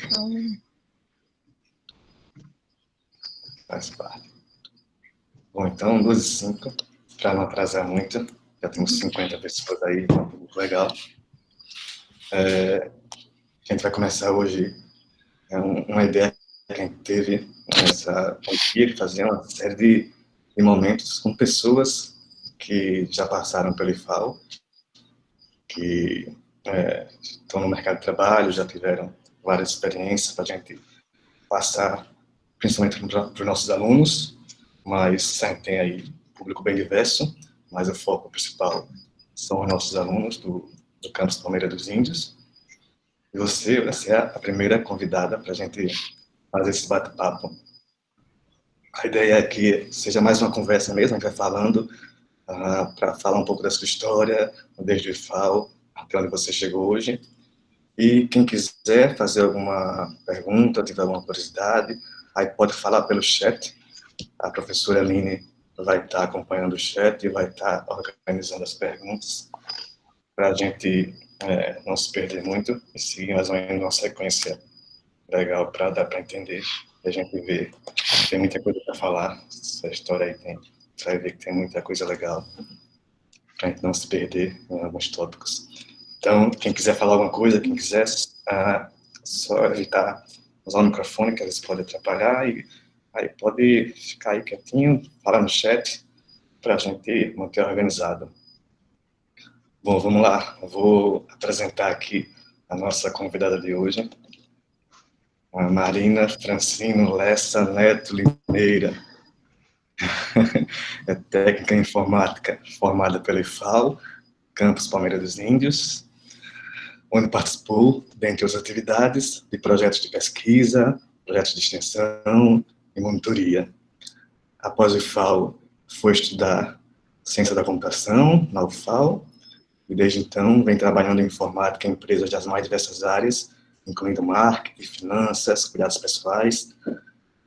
Então, Faz parte. Bom, então, 12h05, para não atrasar muito, já temos 50 pessoas aí, legal. A gente vai começar hoje uma ideia que a gente teve nessa pandemia, de fazer uma série de momentos com pessoas que já passaram pelo IFAO, que estão no mercado de trabalho, já tiveram várias experiências para a gente passar, principalmente para os nossos alunos, mas a gente tem aí público bem diverso, mas o foco principal são os nossos alunos do campus Palmeira dos Índios. E você vai ser a primeira convidada para a gente fazer esse bate-papo. A ideia é que seja mais uma conversa mesmo, a gente vai falando para falar um pouco da sua história, desde o IFAO até onde você chegou hoje. E quem quiser fazer alguma pergunta, tiver alguma curiosidade, aí pode falar pelo chat. A professora Aline vai estar acompanhando o chat e vai estar organizando as perguntas para a gente não se perder muito e seguir mais ou menos uma sequência legal para dar para entender e a gente ver. Tem muita coisa para falar, essa história aí tem, você vai ver que tem muita coisa legal para a gente não se perder em alguns tópicos. Então, quem quiser falar alguma coisa, quem quiser, só evitar usar o microfone, que às vezes pode atrapalhar, e aí pode ficar aí quietinho, falar no chat, para a gente manter organizado. Bom, vamos lá, eu vou apresentar aqui a nossa convidada de hoje, a Marina Francino Lessa Neto Limeira. É técnica em informática formada pela IFAO, Campus Palmeira dos Índios, onde participou, dentre outras atividades, de projetos de pesquisa, projetos de extensão e monitoria. Após o IFAO, foi estudar ciência da computação na UFAO, e desde então vem trabalhando em informática em empresas das mais diversas áreas, incluindo marketing, finanças, cuidados pessoais,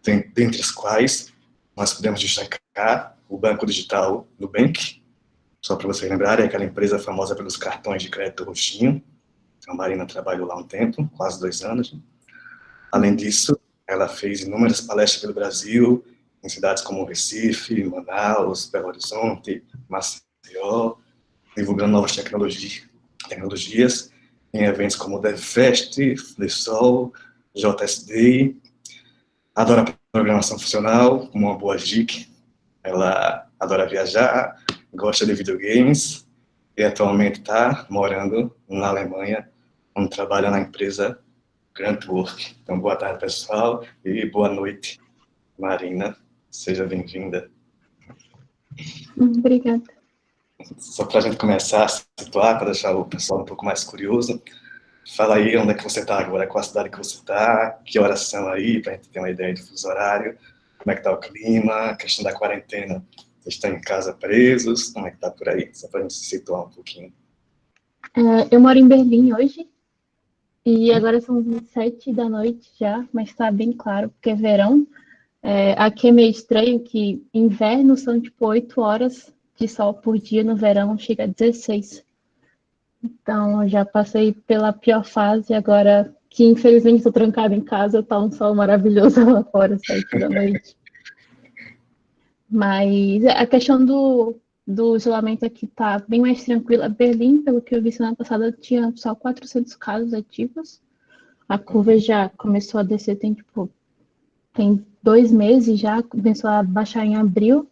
dentre as quais nós podemos destacar o Banco Digital Nubank, só para vocês lembrarem, é aquela empresa famosa pelos cartões de crédito roxinho. A Marina trabalhou lá um tempo, quase 2 anos. Além disso, ela fez inúmeras palestras pelo Brasil, em cidades como Recife, Manaus, Belo Horizonte, Maceió, divulgando novas tecnologias em eventos como o DevFest, FliSol, JSD. Adora programação funcional, como uma boa geek. Ela adora viajar, gosta de videogames e atualmente está morando na Alemanha, onde trabalha na empresa Grant Work. Então, boa tarde, pessoal, e boa noite, Marina. Seja bem-vinda. obrigada. Só para a gente começar a se situar, para deixar o pessoal um pouco mais curioso, fala aí onde é que você está agora, qual a cidade que você está, que horas são aí, para a gente ter uma ideia de fuso horário, como é que está o clima, a questão da quarentena, vocês estão em casa presos, como é que está por aí, só para a gente se situar um pouquinho. Eu moro em Berlim hoje, e agora são 7 da noite já, mas está bem claro, porque é verão. Aqui é meio estranho que inverno são tipo 8 horas de sol por dia, no verão chega a 16. Então, eu já passei pela pior fase, agora que infelizmente estou trancada em casa, tá um sol maravilhoso lá fora, 7 da noite. Mas a questão do isolamento aqui tá bem mais tranquila. Berlim, pelo que eu vi semana passada, tinha só 400 casos ativos. A curva já começou a descer, tem 2 meses já, começou a baixar em abril.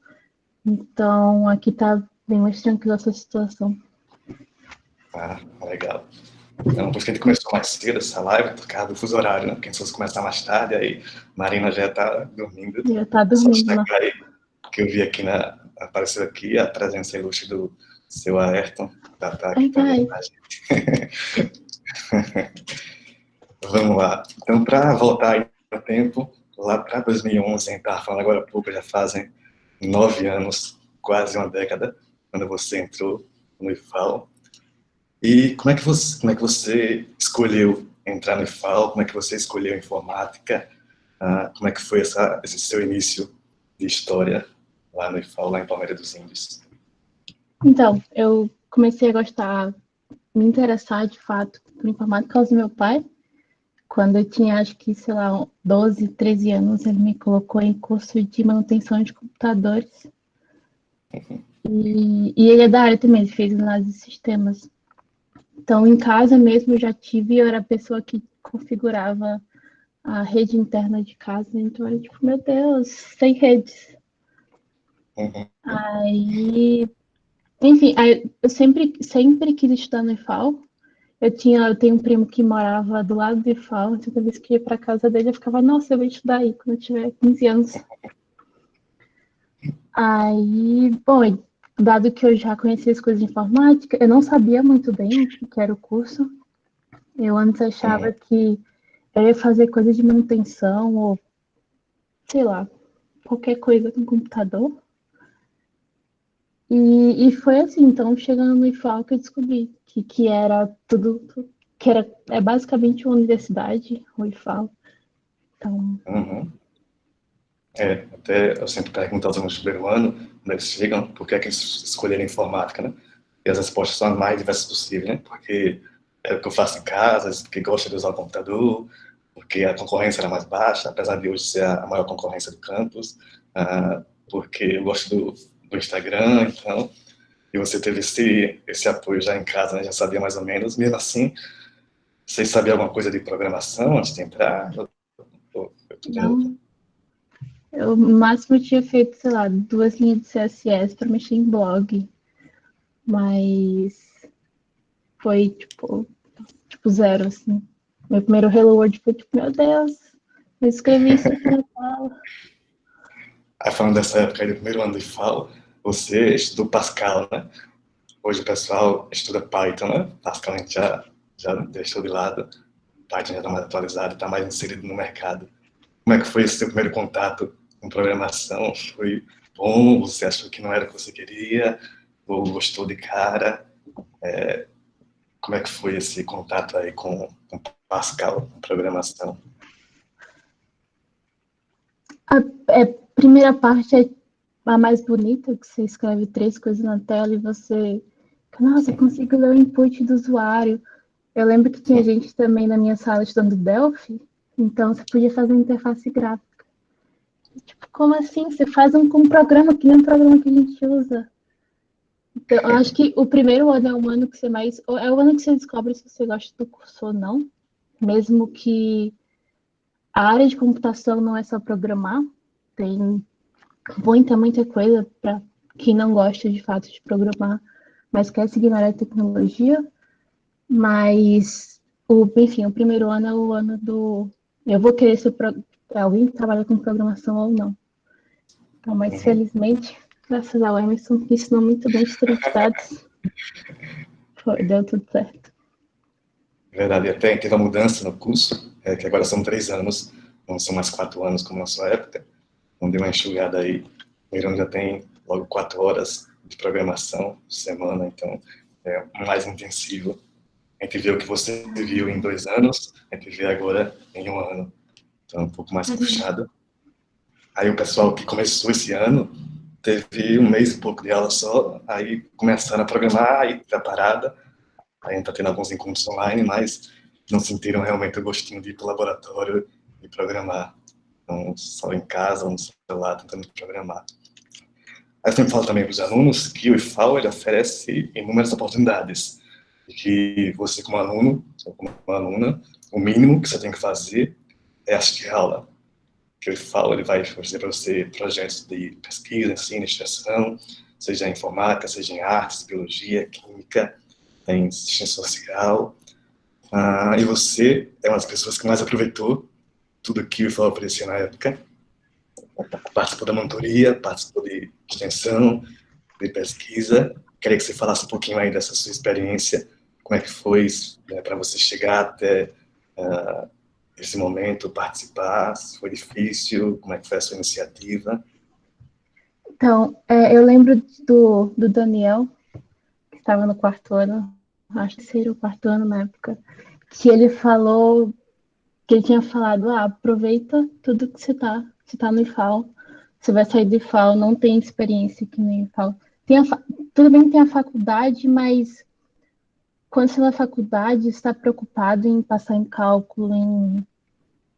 Então, aqui tá bem mais tranquila essa situação. Ah, legal. Então, por isso que a gente começou mais cedo essa live, por causa do fuso horário, né? Porque se fosse começar mais tarde, aí Marina já está dormindo. Já tá Só dormindo, né? destacar aí, que eu vi aqui, apareceu aqui a presença ilustre do seu Ayrton, já está aqui também com a gente. Vamos lá. Então, para voltar aí no tempo, lá para 2011, a gente estava falando agora há pouco, já fazem 9 anos, quase uma década, quando você entrou no IFAO. E como é que você escolheu entrar no IFAO? Como é que você escolheu informática? Como é que foi esse seu início de história lá no IFAO, lá em Palmeira dos Índios? Então, eu comecei a gostar, me interessar de fato por informática por causa do meu pai. Quando eu tinha, acho que, sei lá, 12, 13 anos, ele me colocou em curso de manutenção de computadores. E ele é da área também, ele fez análise de sistemas. Então, em casa mesmo, eu já tive, eu era a pessoa que configurava a rede interna de casa. Então, era tipo, meu Deus, sem redes. Aí, enfim, eu sempre quis estudar no IFAL. Eu tenho um primo que morava do lado do IFAL, então toda vez que ia para casa dele, eu ficava, nossa, eu vou estudar aí quando eu tiver 15 anos. Aí, bom, dado que eu já conhecia as coisas de informática, eu não sabia muito bem o que era o curso. Eu antes achava que eu ia fazer coisa de manutenção ou, sei lá, qualquer coisa com computador. E foi assim, então, chegando no IFAL que eu descobri que era tudo, que é basicamente uma universidade, o IFAL. Então... Até eu sempre pergunto aos alunos do primeiro ano, quando eles chegam, por que é que eles escolheram informática, né? E as respostas são as mais diversas possíveis, né? Porque é o que eu faço em casa, porque gosto de usar o computador, porque a concorrência era mais baixa, apesar de hoje ser a maior concorrência do campus, porque eu gosto do Instagram, então, e você teve esse apoio já em casa, né? Já sabia mais ou menos, mesmo assim, vocês sabiam alguma coisa de programação antes de entrar? Não. Eu, no máximo, tinha feito, sei lá, 2 linhas de CSS para mexer em blog. Mas foi, tipo, zero, assim. Meu primeiro Hello World foi, tipo, meu Deus, eu escrevi isso aqui na tela. Aí, falando dessa época aí do primeiro ano de FAO, você estudou Pascal, né? Hoje o pessoal estuda Python, né? Pascal a gente já deixou de lado. Python já está mais atualizado, está mais inserido no mercado. Como é que foi esse seu primeiro contato com programação? Foi bom? Você achou que não era o que você queria? Ou gostou de cara? Como é que foi esse contato aí com Pascal, com programação? A primeira parte é a mais bonita, que você escreve 3 coisas na tela e você... Nossa, eu consigo ler o input do usuário. Eu lembro que tinha gente também na minha sala estudando Delphi, então você podia fazer uma interface gráfica. Tipo, como assim? Você faz um programa que nem um programa que a gente usa. Então, eu acho que o primeiro ano é o ano que você mais... É o ano que você descobre se você gosta do curso ou não. Mesmo que a área de computação não é só programar. Tem muita coisa para quem não gosta de fato de programar, mas quer seguir na área de tecnologia. Mas, enfim, o primeiro ano é o ano do... Eu vou querer ser alguém que trabalha com programação ou não. Então, mas felizmente, graças ao Emerson, que ensinou muito bem estruturados, deu tudo certo. Verdade, até teve a mudança no curso, que agora são 3 anos, não são mais 4 anos como na sua época, onde deu uma enxugada aí. O Irã já tem logo 4 horas de programação por semana, então é mais intensivo. A gente vê o que você viu em 2 anos, a gente vê agora em 1 ano. Então é um pouco mais puxado. Aí o pessoal que começou esse ano teve 1 mês e pouco de aula só, aí começaram a programar, aí tá parada. A gente está tendo alguns encontros online, mas não sentiram realmente o gostinho de ir para o laboratório e programar. Então, só em casa ou no celular tentando programar. Aí eu sempre falo também para os alunos que o IFAL ele oferece inúmeras oportunidades. E que você, como aluno, ou como aluna, o mínimo que você tem que fazer é assistir a aula. Que o IFAL ele vai oferecer para você projetos de pesquisa, ensino, extensão, seja em informática, seja em artes, biologia, química, tem assistência social, e você é uma das pessoas que mais aproveitou tudo que o IFAL oferecia na época. Participou da monitoria, participou de extensão, de pesquisa. Queria que você falasse um pouquinho aí dessa sua experiência, como é que foi, né, para você chegar até esse momento, participar, se foi difícil, como é que foi a sua iniciativa. Então, eu lembro do Daniel, que estava no 4º ano, acho que seria o 4º ano na época, que ele falou, que ele tinha falado, aproveita tudo que você tá no IFAL, você vai sair do IFAL, não tem experiência aqui no IFAL. Tudo bem que tem a faculdade, mas quando você na faculdade está preocupado em passar em cálculo, em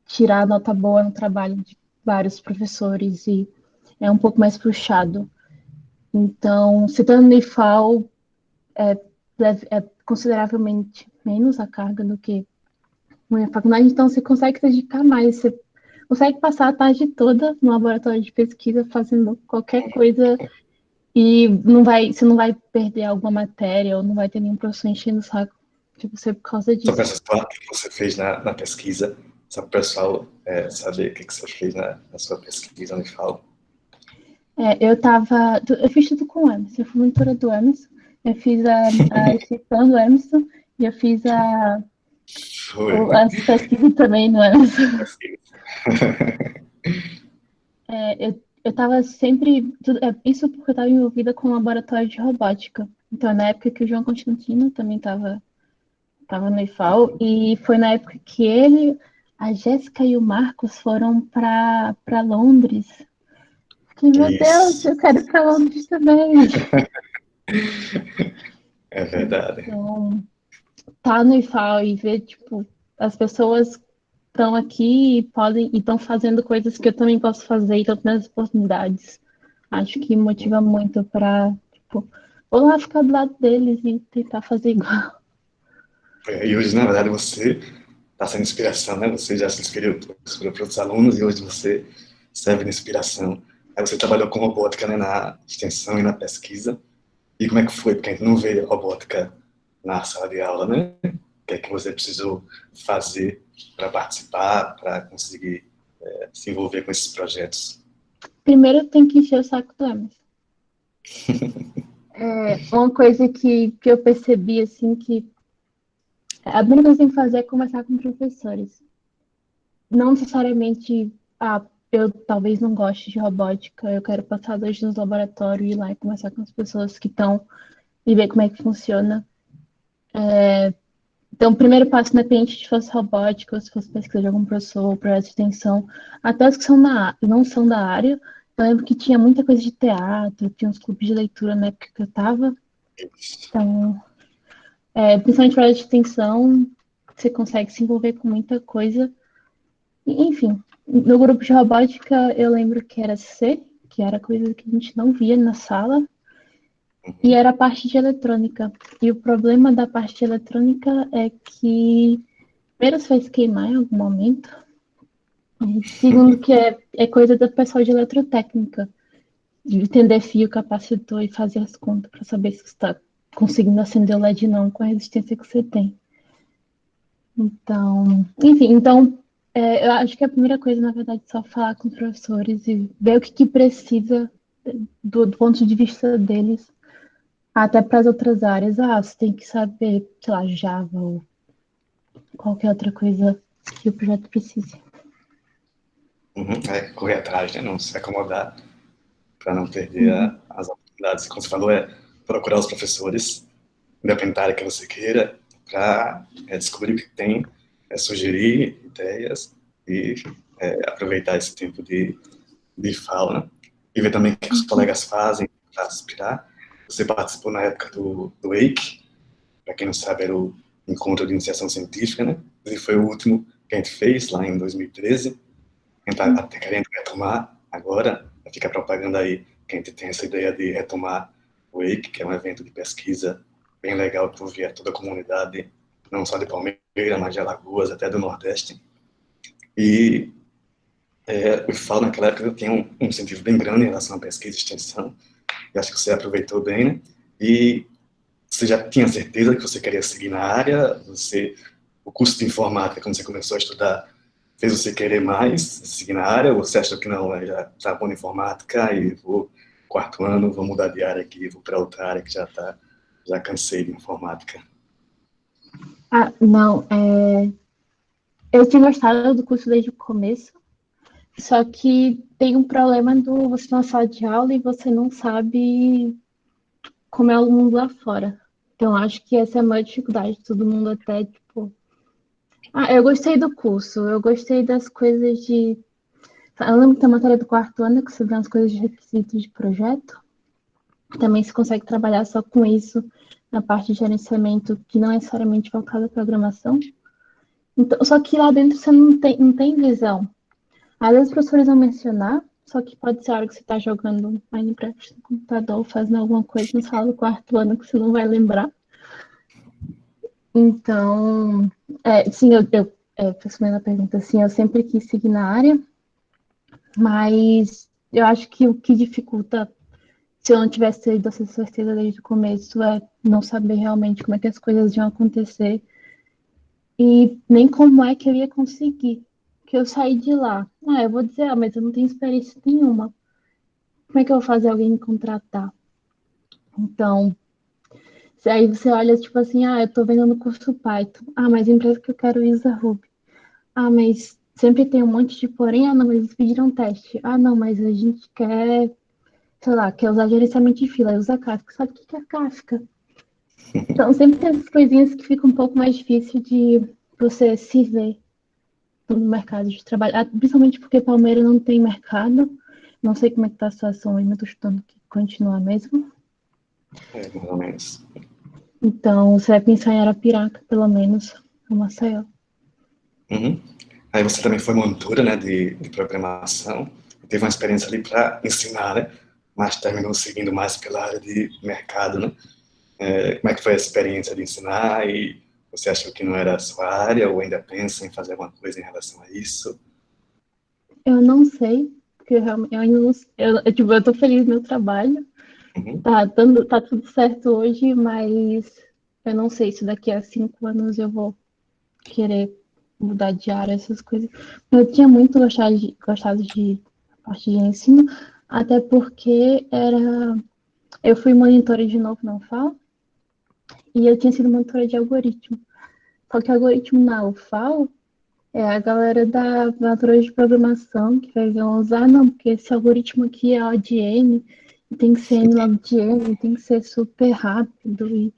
tirar nota boa no trabalho de vários professores e é um pouco mais puxado. Então, se está no IFAL, é consideravelmente menos a carga do que na faculdade, então você consegue se dedicar mais, você consegue passar a tarde toda no laboratório de pesquisa fazendo qualquer coisa e você não vai perder alguma matéria ou não vai ter nenhum professor enchendo o saco de você por causa Só para disso. falar o que você fez na pesquisa, só para o pessoal saber o que você fez na sua pesquisa no IFAL. Eu fiz tudo com o Emerson, eu fui monitora do Emerson, eu fiz a extensão do Emerson e eu fiz Foi. as pesquisas também no Emerson. Eu estava sempre. Isso porque eu estava envolvida com o laboratório de robótica. Então, na época que o João Constantino também estava no IFAL, e foi na época que ele, a Jéssica e o Marcos foram para Londres. Fiquei, meu Deus, Isso, eu quero ir para Londres também. é verdade. Então, tá no IFAL e ver, tipo, as pessoas estão aqui e estão fazendo coisas que eu também posso fazer e estão tendo as oportunidades. Acho que motiva muito para, tipo, vou lá ficar do lado deles e tentar fazer igual. E hoje, na verdade, você está sendo inspiração, né? Você já se inspirou para outros alunos e hoje você serve de inspiração. Aí você trabalhou com robótica, né, na extensão e na pesquisa. E como é que foi? Porque a gente não vê robótica na sala de aula, né? O que é que você precisou fazer para participar, para conseguir se envolver com esses projetos? Primeiro tem que encher o saco do Emerson. Uma coisa que eu percebi, assim, que a primeira coisa que tem que fazer é conversar com professores. Não necessariamente, eu talvez não goste de robótica, eu quero passar 2 dias no laboratório e ir lá e conversar com as pessoas que estão e ver como é que funciona. Então, o primeiro passo, independente de se fosse robótica, ou se fosse pesquisa de algum professor, ou projeto de extensão, até os que não são da área, eu lembro que tinha muita coisa de teatro, tinha uns clubes de leitura na época que eu estava. Então, principalmente projeto de extensão, você consegue se envolver com muita coisa. Enfim, no grupo de robótica, eu lembro que era C, que era coisa que a gente não via na sala, e era a parte de eletrônica. E o problema da parte de eletrônica é que, primeiro, você vai se queimar em algum momento, e segundo, que é coisa do pessoal de eletrotécnica, de entender fio, capacitor e fazer as contas para saber se você está conseguindo acender o LED não com a resistência que você tem. Então, enfim, eu acho que a primeira coisa, na verdade, é só falar com os professores e ver o que precisa do ponto de vista deles, até para as outras áreas. Você tem que saber, sei lá, Java ou qualquer outra coisa que o projeto precise. Correr atrás, né? Não se acomodar para não perder Uhum. as oportunidades. Como você falou, procurar os professores, independente da área que você queira, para descobrir o que tem, sugerir ideias e aproveitar esse tempo de fala, né? E ver também o que os colegas fazem para aspirar. Você participou na época do Wake, para quem não sabe, era o encontro de iniciação científica, né? E foi o último que a gente fez lá em 2013. A gente está até querendo retomar agora, fica a propaganda aí, que a gente tem essa ideia de retomar o Wake, que é um evento de pesquisa bem legal para ouvir toda a comunidade, não só de Palmeira, mas de Alagoas, até do Nordeste. E eu falo naquela época que eu tinha um incentivo bem grande em relação à pesquisa e extensão, e acho que você aproveitou bem, né? E você já tinha certeza que você queria seguir na área? O curso de informática, quando você começou a estudar, fez você querer mais seguir na área? Ou você achou que não, já está bom em informática e vou, 4º ano, vou mudar de área aqui, vou para outra área que já cansei de informática? Não, eu tinha gostado do curso desde o começo, só que tem um problema do você na sala de aula e você não sabe como é o mundo lá fora. Então, acho que essa é a maior dificuldade. Todo mundo até, tipo... eu gostei do curso. Eu gostei das coisas de... Eu lembro que tem a matéria do 4º ano que você vê umas coisas de requisitos de projeto. Também se consegue trabalhar só com isso. na parte de gerenciamento que não é necessariamente voltada à programação. Então, só que lá dentro você não tem visão. Às vezes os professores vão mencionar, só que pode ser a hora que você está jogando Minecraft no computador, fazendo alguma coisa na sala do quarto ano que você não vai lembrar. Então, sim, respondendo a pergunta, assim, eu sempre quis seguir na área, mas eu acho que o que dificulta, se eu não tivesse tido essa certeza desde o começo, é não saber realmente como é que as coisas iam acontecer e nem como é que eu ia conseguir. Que eu saí de lá. Eu vou dizer, mas eu não tenho experiência nenhuma. Como é que eu vou fazer alguém me contratar? Então, aí você olha, tipo assim, eu tô vendendo curso Python. Mas a empresa que eu quero usa Ruby. Mas sempre tem um monte de porém. Não, mas eles pediram teste. Não, mas a gente quer, sei lá, quer usar gerenciamento de fila, usa Kafka. Sabe o que é Kafka? Então, sempre tem essas coisinhas que fica um pouco mais difícil de você se ver no mercado de trabalho. Principalmente porque Palmeiras não tem mercado. Não sei como é que tá a situação aí, mas tô chutando que continua mesmo. Mais ou menos. Então, você vai pensar em Arapiraca, pelo menos, ou Maceió. Uhum. Aí você também foi monitora, né, de programação, teve uma experiência ali para ensinar, né, mas terminou seguindo mais pela área de mercado, né? Como é que foi a experiência de ensinar e você achou que não era a sua área ou ainda pensa em fazer alguma coisa em relação a isso? Eu não sei, porque eu ainda não tipo, eu tô feliz no meu trabalho. Uhum. Tá tudo certo hoje, mas eu não sei se daqui a 5 anos eu vou querer mudar de área, essas coisas. Eu tinha muito gostado de parte de ensino, até porque eu fui monitora de novo na UFAL, e eu tinha sido monitora de algoritmo. Só que algoritmo na UFAL é a galera da natureza de programação que vai usar, não, porque esse algoritmo aqui é ODN, tem que ser N-log de N, tem que ser super rápido e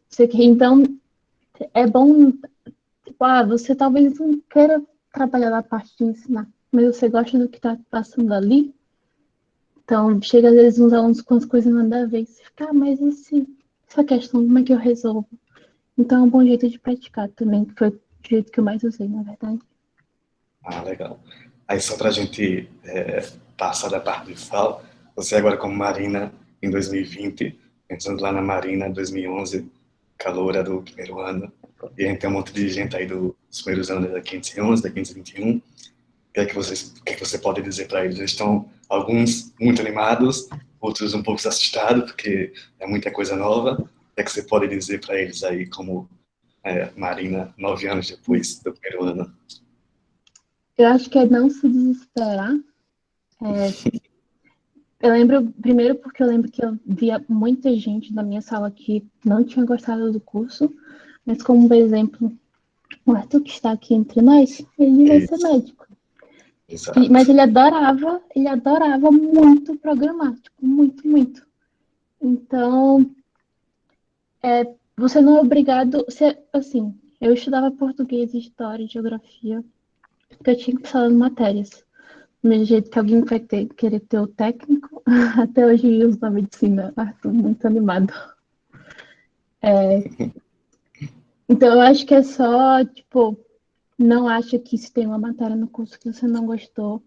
sei que. Então, é bom, tipo, você talvez não queira trabalhar na parte de ensinar, mas você gosta do que está passando ali. Então, chega às vezes uns alunos com as coisas nada a ver, você fica, mas essa questão, como é que eu resolvo? Então, é um bom jeito de praticar também, que foi o jeito que eu mais usei, na verdade. Legal. Aí só para a gente passar da parte de FAO, você agora como Marina em 2020, pensando lá na Marina em 2011, caloura do primeiro ano, e a gente tem um monte de gente aí dos primeiros anos da 511, da 521, o que é que você pode dizer para eles? Eles estão, alguns, muito animados, outros um pouco assustados, porque é muita coisa nova. O que é que você pode dizer para eles aí, como Marina, 9 anos depois do primeiro ano? Eu acho que é não se desesperar. Eu lembro, primeiro porque eu lembro que eu via muita gente da minha sala que não tinha gostado do curso, mas como um exemplo, o Arthur que está aqui entre nós, ele vai ser Isso, médico. Mas exato. ele adorava muito programar, tipo, muito, muito. Então, você não é obrigado, assim, eu estudava português, história, geografia, porque eu tinha que passar as matérias. Do mesmo jeito que alguém vai querer ter o técnico, até hoje os da medicina, Arthur, muito animado. Então, eu acho que é só, tipo, não acha que se tem uma matéria no curso que você não gostou,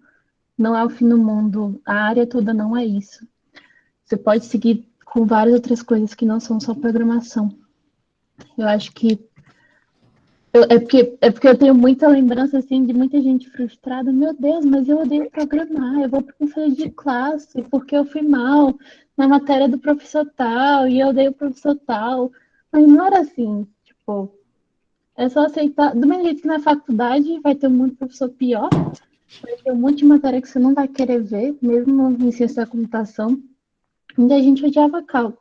não é o fim do mundo, a área toda não é isso. Você pode seguir com várias outras coisas que não são só programação. Eu acho que é porque eu tenho muita lembrança assim de muita gente frustrada. Meu Deus, mas eu odeio programar. Eu vou para o conselho de classe porque eu fui mal na matéria do professor tal e eu odeio o professor tal. Mas não era assim. Tipo, é só aceitar. Do mesmo jeito que na faculdade vai ter um monte de professor pior, vai ter um monte de matéria que você não vai querer ver, mesmo em ciência da computação. Muita gente odiava cálculo.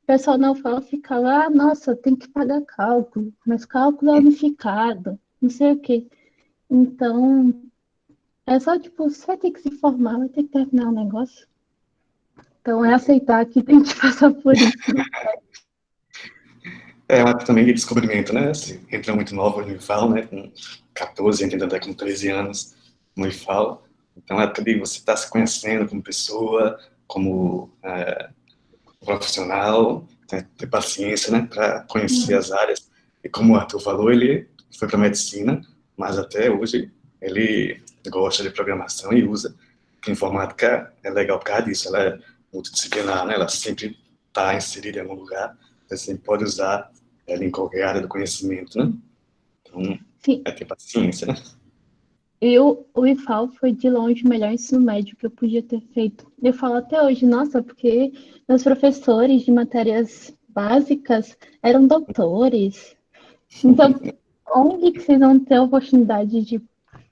O pessoal não fala, fica lá, nossa, tem que pagar cálculo, mas cálculo é unificado, não sei o quê. Então, é só tipo, você vai ter que se formar, vai ter que terminar o negócio. Então, é aceitar que tem que passar por isso. É um ato também de descobrimento, né? Assim, entra muito nova no IFAL, né? Com 14, entrando até com 13 anos no IFAL. Então, é época de você estar se conhecendo como pessoa, como profissional. ter paciência, né, para conhecer as áreas. E como o Arthur falou, ele foi para medicina, mas até hoje ele gosta de programação e usa. Porque a informática é legal por causa disso, ela é multidisciplinar, né, ela sempre está inserida em algum lugar, você sempre pode usar ela em qualquer área do conhecimento, né? Então, Sim. é ter paciência, né? E o IFAL foi de longe o melhor ensino médio que eu podia ter feito. Eu falo até hoje, nossa, porque meus professores de matérias básicas eram doutores. Então, onde que vocês vão ter a oportunidade de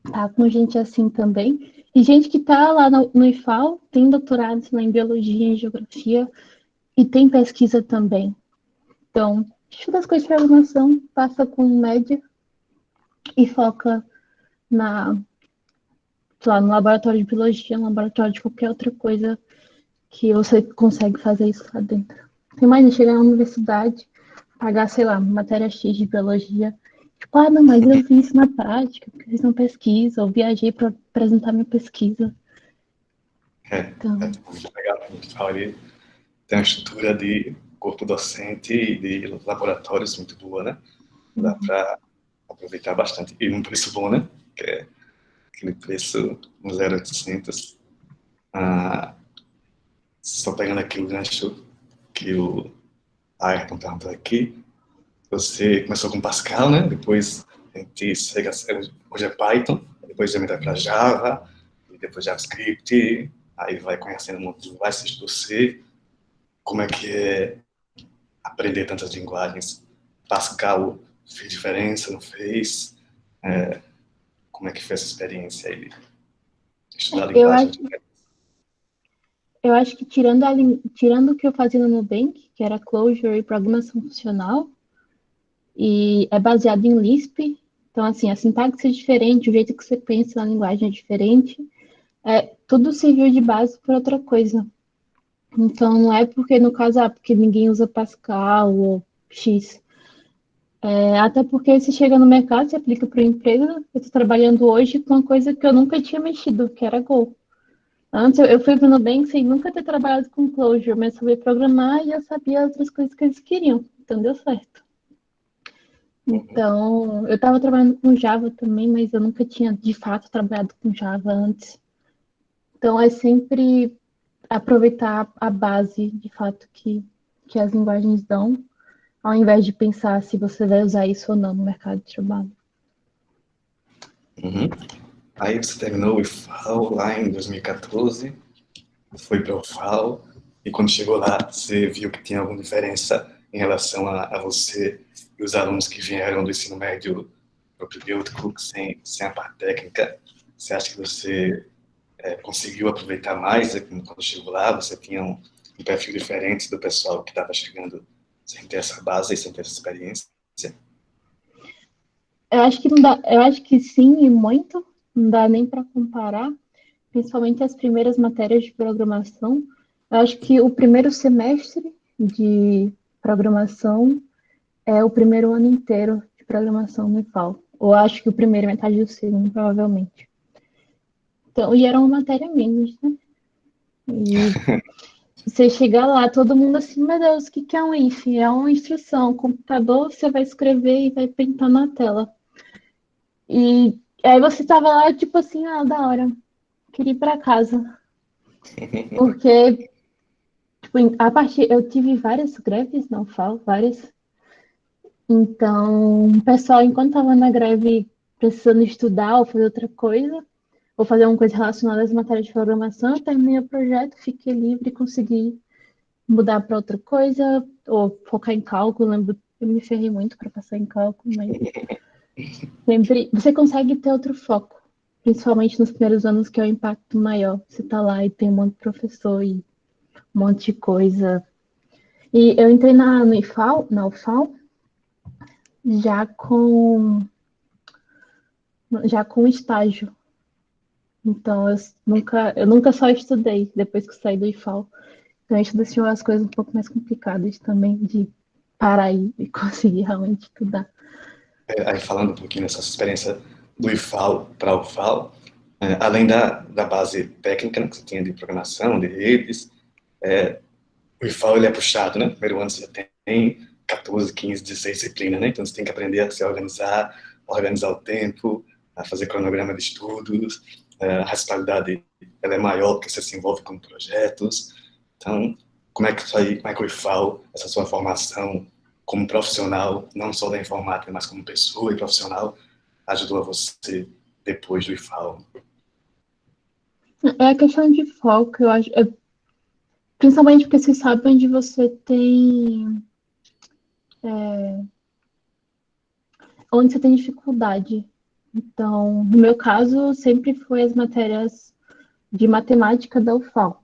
estar com gente assim também? E gente que está lá no IFAL, tem doutorados em biologia, em geografia, e tem pesquisa também. Então, estuda as coisas de programação, passa com média e foca na, sei lá, no laboratório de biologia, no laboratório de qualquer outra coisa que você consegue fazer isso lá dentro. Você imagina chegar na universidade, pagar, sei lá, matéria X de biologia. Tipo, não, mas eu fiz isso na prática, porque fiz uma pesquisa, ou viajei para apresentar minha pesquisa. Então, É muito legal. A gente fala ali, tem uma estrutura de corpo docente e de laboratórios muito boa, né? Dá para aproveitar bastante. E num preço bom, né? Que é aquele preço no 0800. Só pegando aqui o gancho que o Ayrton perguntou aqui, você começou com Pascal, né? Depois a gente chega, hoje é Python, depois já vai para Java, e depois JavaScript, aí vai conhecendo um monte de linguagens do C. Como é que é aprender tantas linguagens? Pascal fez diferença, não fez? Como é que foi essa experiência aí? Estudar eu linguagem acho, diferente. eu acho que tirando o que eu fazia no Nubank, que era Clojure e programação funcional, e é baseado em Lisp, então, assim, a sintaxe é diferente, o jeito que você pensa na linguagem é diferente, tudo serviu de base para outra coisa. Então, não é porque, no caso, porque ninguém usa Pascal ou X. Até porque você chega no mercado, você aplica para uma empresa, eu estou trabalhando hoje com uma coisa que eu nunca tinha mexido, que era Go. Antes, eu fui para o Nubank sem nunca ter trabalhado com Clojure, mas sabia programar e eu sabia outras coisas que eles queriam. Então, deu certo. Então, eu estava trabalhando com Java também, mas eu nunca tinha, de fato, trabalhado com Java antes. Então, é sempre aproveitar a base, de fato, que as linguagens dão, ao invés de pensar se você vai usar isso ou não no mercado de trabalho. Uhum. Aí você terminou o IFAL lá em 2014, foi para o IFAL, e quando chegou lá, você viu que tinha alguma diferença em relação a você e os alunos que vieram do ensino médio propedêutico, sem a parte técnica? Você acha que você conseguiu aproveitar mais quando chegou lá? Você tinha um perfil diferente do pessoal que estava chegando sem ter essa base e sem ter essa experiência? Eu acho que não dá, eu acho que sim e muito, não dá nem para comparar, principalmente as primeiras matérias de programação. Eu acho que o primeiro semestre de programação é o primeiro ano inteiro de programação no IFAL. Ou acho que o primeiro e metade do segundo, provavelmente. Então, e era uma matéria menos, né? E você chega lá, todo mundo assim, meu Deus, o que que é um if? É uma instrução, computador, você vai escrever e vai pintar na tela. E aí você tava lá, tipo assim, da hora, queria ir pra casa. Porque, tipo, a partir, eu tive várias greves, não falo, várias. Então, o pessoal, enquanto tava na greve, precisando estudar ou fazer outra coisa, ou fazer uma coisa relacionada às matérias de programação, eu terminei o projeto, fiquei livre e consegui mudar para outra coisa, ou focar em cálculo. Lembro, eu me ferrei muito para passar em cálculo, mas sempre você consegue ter outro foco, principalmente nos primeiros anos, que é o impacto maior. Você tá lá e tem um monte de professor e um monte de coisa. E eu entrei no IFAL, na UFAL, já com estágio. Então eu nunca só estudei depois que saí do IFAL. Então eu deixou as coisas um pouco mais complicadas também de parar aí e conseguir realmente estudar. Aí falando um pouquinho dessa experiência do IFAL para o UFAL, além da base técnica, né, que você tinha de programação, de redes, o IFAL ele é puxado, né? Primeiro ano você já tem 14, 15, 16 disciplinas, né? Então você tem que aprender a se organizar, organizar o tempo, a fazer cronograma de estudos, a responsabilidade ela é maior porque você se envolve com projetos. Então, como é que isso aí, como é que o IFAL, essa sua formação como profissional, não só da informática, mas como pessoa e profissional, ajudou a você depois do IFAL? É a questão de foco, eu acho. Principalmente porque você sabe onde você tem. Onde você tem dificuldade. Então, no meu caso, sempre foi as matérias de matemática da UFAL.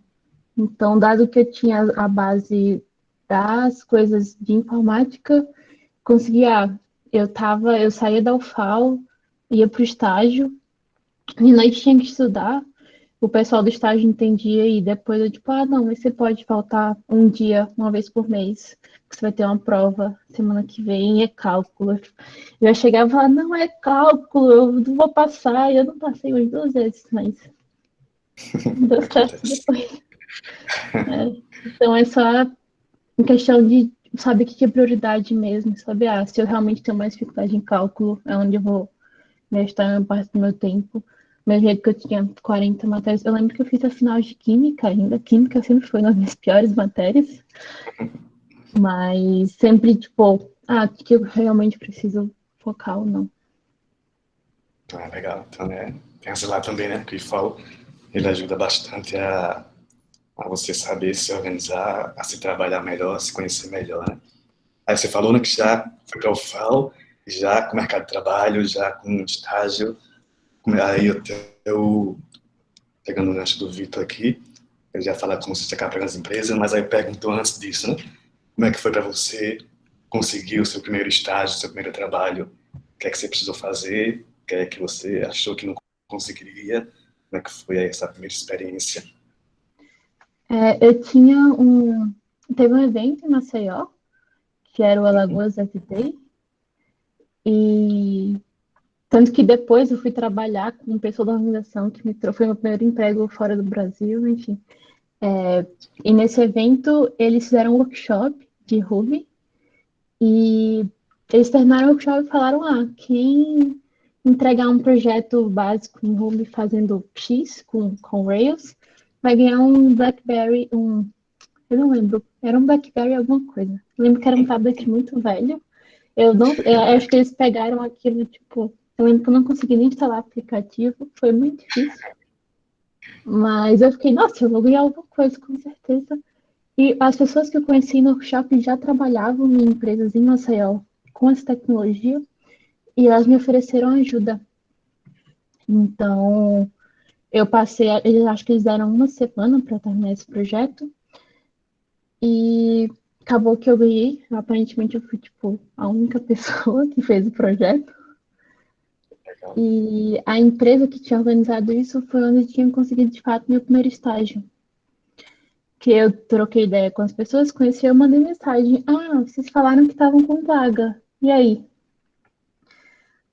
Então, dado que eu tinha a base das coisas de informática, conseguia. Eu saía da UFAL, ia para o estágio, e nós tínhamos que estudar. O pessoal do estágio entendia e depois eu, tipo, não, mas você pode faltar um dia, uma vez por mês, porque você vai ter uma prova semana que vem, é cálculo. Eu chegava e falava, não é cálculo, eu não vou passar, e eu não passei umas 2 vezes, mas deu certo Acontece. depois. Então é só em questão de saber o que é prioridade mesmo, saber, se eu realmente tenho mais dificuldade em cálculo, é onde eu vou gastar uma parte do meu tempo. Mesmo jeito que eu tinha 40 matérias. Eu lembro que eu fiz a final de química ainda. Química sempre foi uma das minhas piores matérias. Mas sempre, tipo, que eu realmente preciso focar ou não. Legal. Então, tem esse lado também, né? Que o IFAL, ele ajuda bastante a você saber se organizar, a se trabalhar melhor, a se conhecer melhor, né? Aí você falou, né, que já foi para o FAO, já com o mercado de trabalho, já com estágio. Aí eu pegando o gancho do Vitor aqui, ele já fala como você acaba pegando as empresas, mas aí perguntou antes disso, né? Como é que foi para você conseguir o seu primeiro estágio, o seu primeiro trabalho? O que é que você precisou fazer? O que é que você achou que não conseguiria? Como é que foi essa primeira experiência? Eu tinha um. Teve um evento em Maceió, que era o Alagoas FT, e tanto que depois eu fui trabalhar com uma pessoa da organização que me trouxe, foi meu primeiro emprego fora do Brasil, enfim. E nesse evento eles fizeram um workshop de Ruby e eles terminaram o workshop e falaram: quem entregar um projeto básico em Ruby fazendo X com Rails vai ganhar um BlackBerry, eu não lembro, era um BlackBerry alguma coisa. Eu lembro que era um tablet muito velho. Eu acho que eles pegaram aquilo, tipo, eu lembro que eu não consegui nem instalar aplicativo, foi muito difícil. Mas eu fiquei, nossa, eu vou ganhar alguma coisa, com certeza. E as pessoas que eu conheci no workshop já trabalhavam em empresas em Maceió com essa tecnologia e elas me ofereceram ajuda. Então, eu passei, eles acho que eles deram uma semana para terminar esse projeto e acabou que eu ganhei. Aparentemente, eu fui, tipo, a única pessoa que fez o projeto. Legal. E a empresa que tinha organizado isso foi onde eu tinha conseguido, de fato, meu primeiro estágio. Que eu troquei ideia com as pessoas, conheci, eu mandei mensagem. Vocês falaram que estavam com vaga. E aí?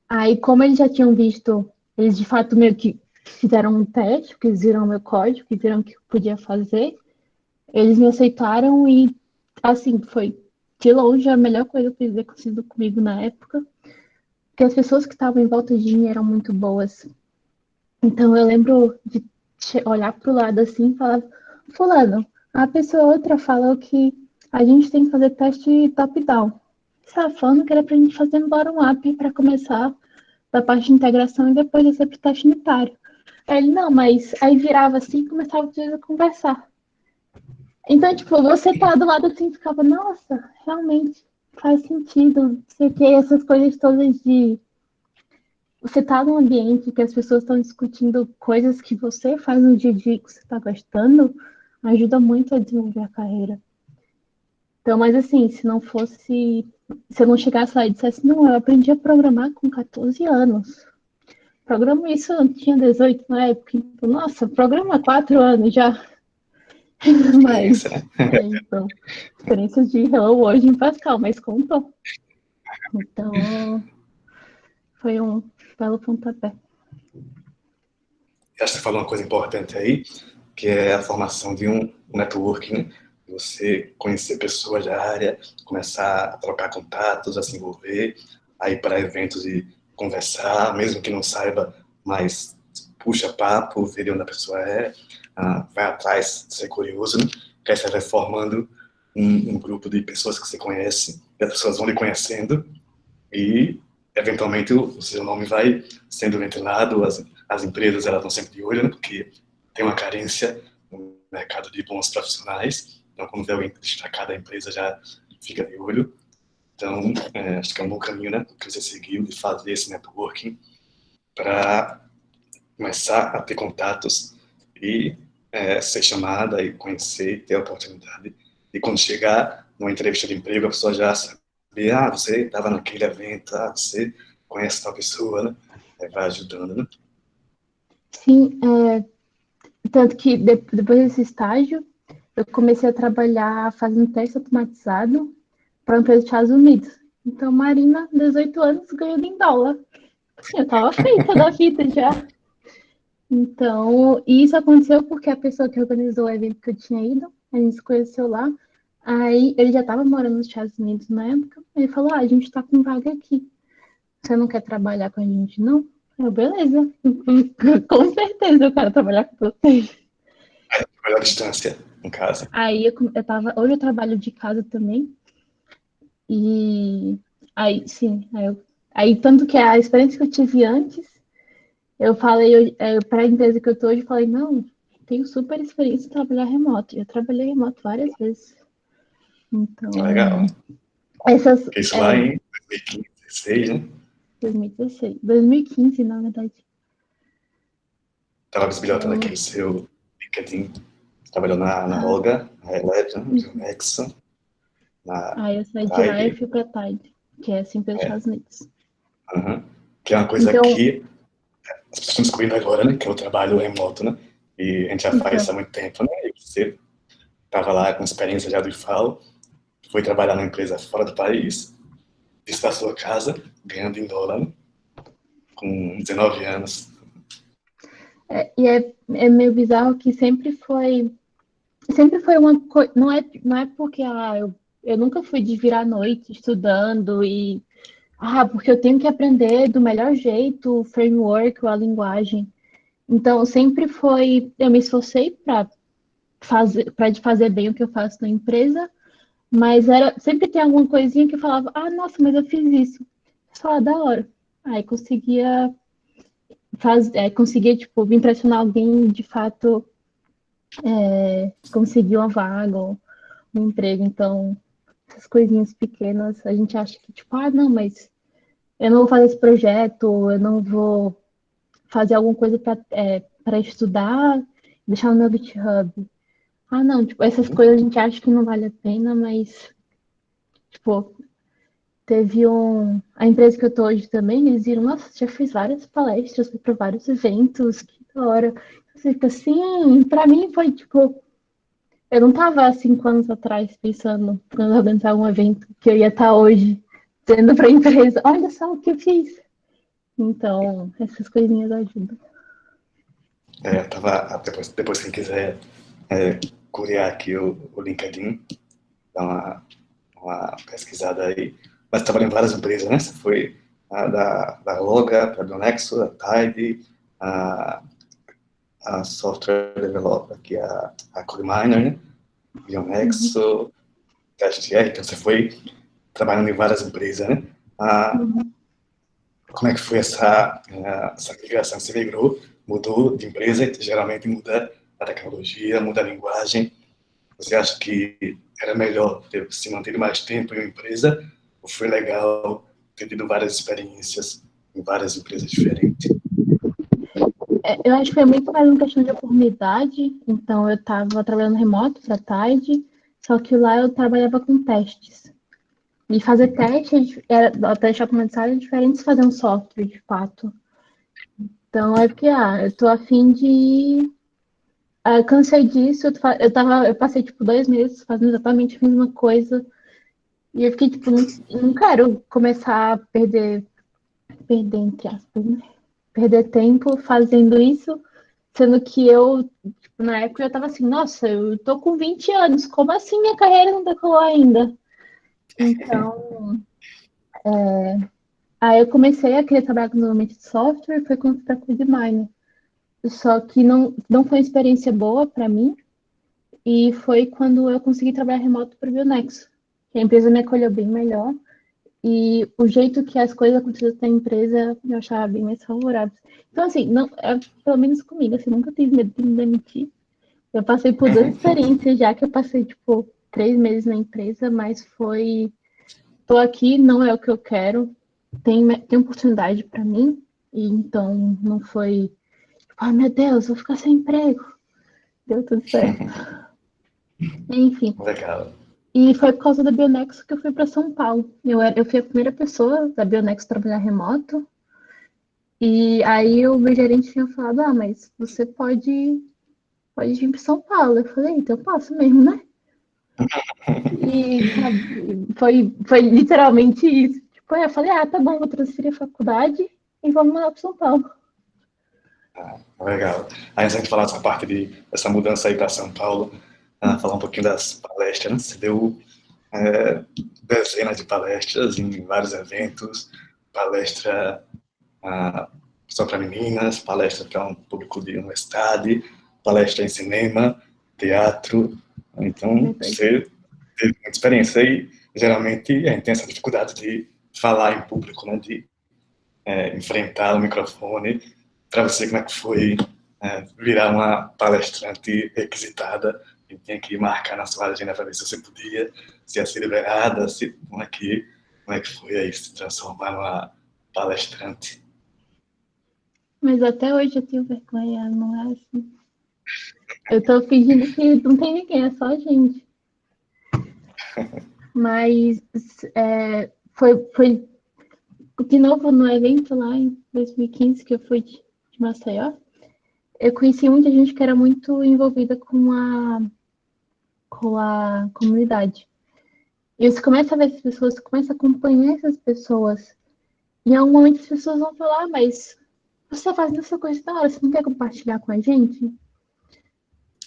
Aí, como eles já tinham visto, eles de fato meio que fizeram um teste, porque eles viram o meu código, que viram que eu podia fazer, eles me aceitaram e, assim, foi de longe a melhor coisa que eles acontecido comigo na época, porque as pessoas que estavam em volta de mim eram muito boas. Então, eu lembro de olhar para o lado assim e falar: Fulano, a pessoa outra falou que a gente tem que fazer teste top-down. Você estava falando que era para a gente fazer um bottom-up para começar da parte de integração e depois descer para o teste unitário. Aí ele, não, mas aí virava assim e começava a conversar. Então, tipo, você tá do lado assim e ficava, nossa, realmente faz sentido, não sei o que, essas coisas todas de. Você tá num ambiente que as pessoas estão discutindo coisas que você faz no dia a dia que você tá gostando, ajuda muito a desenvolver a carreira. Então, mas assim, se não fosse. Se eu não chegasse lá e dissesse, não, eu aprendi a programar com 14 anos. Programa isso, eu tinha 18 na época. Então, nossa, programa há 4 anos já. Experiência, Mas, né? então, experiência de Hello World em Pascal, mas contou. Então, foi um belo pontapé. Acho que você falou uma coisa importante aí, que é a formação de um networking, né? você conhecer pessoas da área, começar a trocar contatos, a se envolver, a ir para eventos e conversar, mesmo que não saiba, mas puxa papo, ver de onde a pessoa é, vai atrás, ser curioso, né? Que aí você vai formando um grupo de pessoas que você conhece, e as pessoas vão lhe conhecendo, e eventualmente o seu nome vai sendo ventilado, as empresas elas estão sempre de olho, né? Porque tem uma carência no mercado de bons profissionais, então quando vê alguém destacar da empresa já fica de olho. Então, acho que é um bom caminho, né, que você seguiu de fazer esse networking para começar a ter contatos e ser chamada e conhecer, ter a oportunidade de quando chegar numa entrevista de emprego, a pessoa já saber, você estava naquele evento, você conhece tal pessoa, né? Vai ajudando, né? Sim, tanto que depois desse estágio, eu comecei a trabalhar fazendo teste automatizado para uma empresa dos Estados Unidos. Então, Marina, 18 anos, ganhando em dólar. Assim, eu estava feita da vida já. Então, e isso aconteceu porque a pessoa que organizou o evento que eu tinha ido, a gente se conheceu lá. Aí ele já estava morando nos Estados Unidos na época. Ele falou: a gente está com vaga aqui. Você não quer trabalhar com a gente, não? Eu, beleza. Com certeza eu quero trabalhar com vocês. Melhor distância, em casa. Aí hoje eu trabalho de casa também. E aí, sim, aí tanto que a experiência que eu tive antes, eu falei para a empresa que eu tô hoje, eu falei, não, tenho super experiência em trabalhar remoto. Eu trabalhei remoto várias vezes. Legal. Então, essas. Isso lá em 2015, 2016, né? 2016, 2015, na verdade. Estava bisbilhotando aqui o seu LinkedIn. Trabalhou na Olga, na Eleven, na Exxon, na Aí eu saí de lá e Tide. fui para Tide, que é assim pelos Estados Unidos. Que é uma coisa Então, que as pessoas estão descobrindo agora, né? Que é o trabalho remoto, né? E a gente já faz isso há muito tempo, né? E você estava lá com experiência já do IFAO, foi trabalhar numa empresa fora do país, disse da sua casa, ganhando em dólar, né? Com 19 anos. é meio bizarro que sempre foi uma coisa, não é porque eu nunca fui de virar à noite estudando porque eu tenho que aprender do melhor jeito o framework ou a linguagem. Então, sempre eu me esforcei para fazer bem o que eu faço na empresa, mas sempre tem alguma coisinha que eu falava, nossa, mas eu fiz isso. Só da hora. Aí conseguia, tipo, impressionar alguém de fato conseguir uma vaga ou um emprego. Então, essas coisinhas pequenas, a gente acha que, tipo, não, mas eu não vou fazer esse projeto, eu não vou fazer alguma coisa para estudar, deixar no meu GitHub. Não, tipo, essas coisas a gente acha que não vale a pena, mas, tipo, a empresa que eu tô hoje também, eles viram, nossa, você já fez várias palestras, foi para vários eventos, que da hora. Você fica assim, para mim foi, tipo, eu não estava há 5 anos atrás pensando quando eu organizar um evento que eu ia estar hoje tendo para a empresa. Olha só o que eu fiz. Então, essas coisinhas ajudam. Depois quem quiser curiar aqui o LinkedIn, dar uma pesquisada aí. Mas trabalhou em várias empresas, né? Você foi da Loga, para a Bionexo, a Tide, a Software Developer, que é a CodeMiner, né? Bionexo, TestR, então você foi trabalhando em várias empresas, né? Como é que foi essa migração? Você migrou, mudou de empresa, geralmente muda a tecnologia, muda a linguagem. Você acha que era melhor ter se mantido mais tempo em uma empresa ou foi legal ter tido várias experiências em várias empresas diferentes? Eu acho que foi muito mais uma questão de oportunidade. Então, eu estava trabalhando remoto para Tide, só que lá eu trabalhava com testes. E fazer teste automatizado é diferente de fazer um software, de fato. Então, é porque, eu tô a fim de. Cansei disso, eu passei, tipo, 2 meses fazendo exatamente a mesma coisa. E eu fiquei, tipo, não quero começar a perder entre aspas, né? Perder tempo fazendo isso Sendo que eu, tipo, na época, eu tava assim, nossa, eu tô com 20 anos, como assim minha carreira não decolou ainda? Então, aí eu comecei a querer trabalhar com desenvolvimento de software, foi quando eu fui pra Codeminer. Só que não foi uma experiência boa para mim, e foi quando eu consegui trabalhar remoto para o Bionexo, que a empresa me acolheu bem melhor, e o jeito que as coisas aconteciam na empresa eu achava bem mais favorável. Então, assim, não, pelo menos comigo, assim, nunca tive medo de me demitir. Eu passei por duas experiências já, que eu passei, tipo, 3 meses na empresa, mas foi, tô aqui, não é o que eu quero, tem oportunidade para mim, e então não foi, tipo, ai meu Deus, vou ficar sem emprego. Deu tudo certo. Enfim. Legal. E foi por causa da Bionexo que eu fui para São Paulo. Eu fui a primeira pessoa da Bionexo trabalhar remoto. E aí o meu gerente tinha falado, ah, mas você pode vir para São Paulo. Eu falei, então eu posso mesmo, né? E sabe, foi literalmente isso. Tipo, eu falei, ah, tá bom, vou transferir a faculdade e vamos lá para São Paulo. Legal. Aí, antes de falar dessa parte dessa mudança aí para São Paulo, falar um pouquinho das palestras, né? Você deu dezenas de palestras em vários eventos, palestra só para meninas, palestra para um público de universidade, palestra em cinema, teatro. Então, Verdade. você teve muita experiência e, geralmente, a gente tem essa dificuldade de falar em público, né? De enfrentar o microfone. Para você, como é que foi virar uma palestrante requisitada e tinha que marcar na sua agenda para ver se você podia, se ia ser liberada, como é que foi aí se transformar numa palestrante? Mas até hoje eu tenho vergonha, não é assim. Eu tô fingindo que não tem ninguém, é só a gente. Mas foi de novo no evento lá em 2015 que eu fui de Maceió. Eu conheci muita gente que era muito envolvida com a comunidade. E você começa a ver essas pessoas, você começa a acompanhar essas pessoas. E em algum momento as pessoas vão falar, mas você está fazendo essa coisa da hora, você não quer compartilhar com a gente?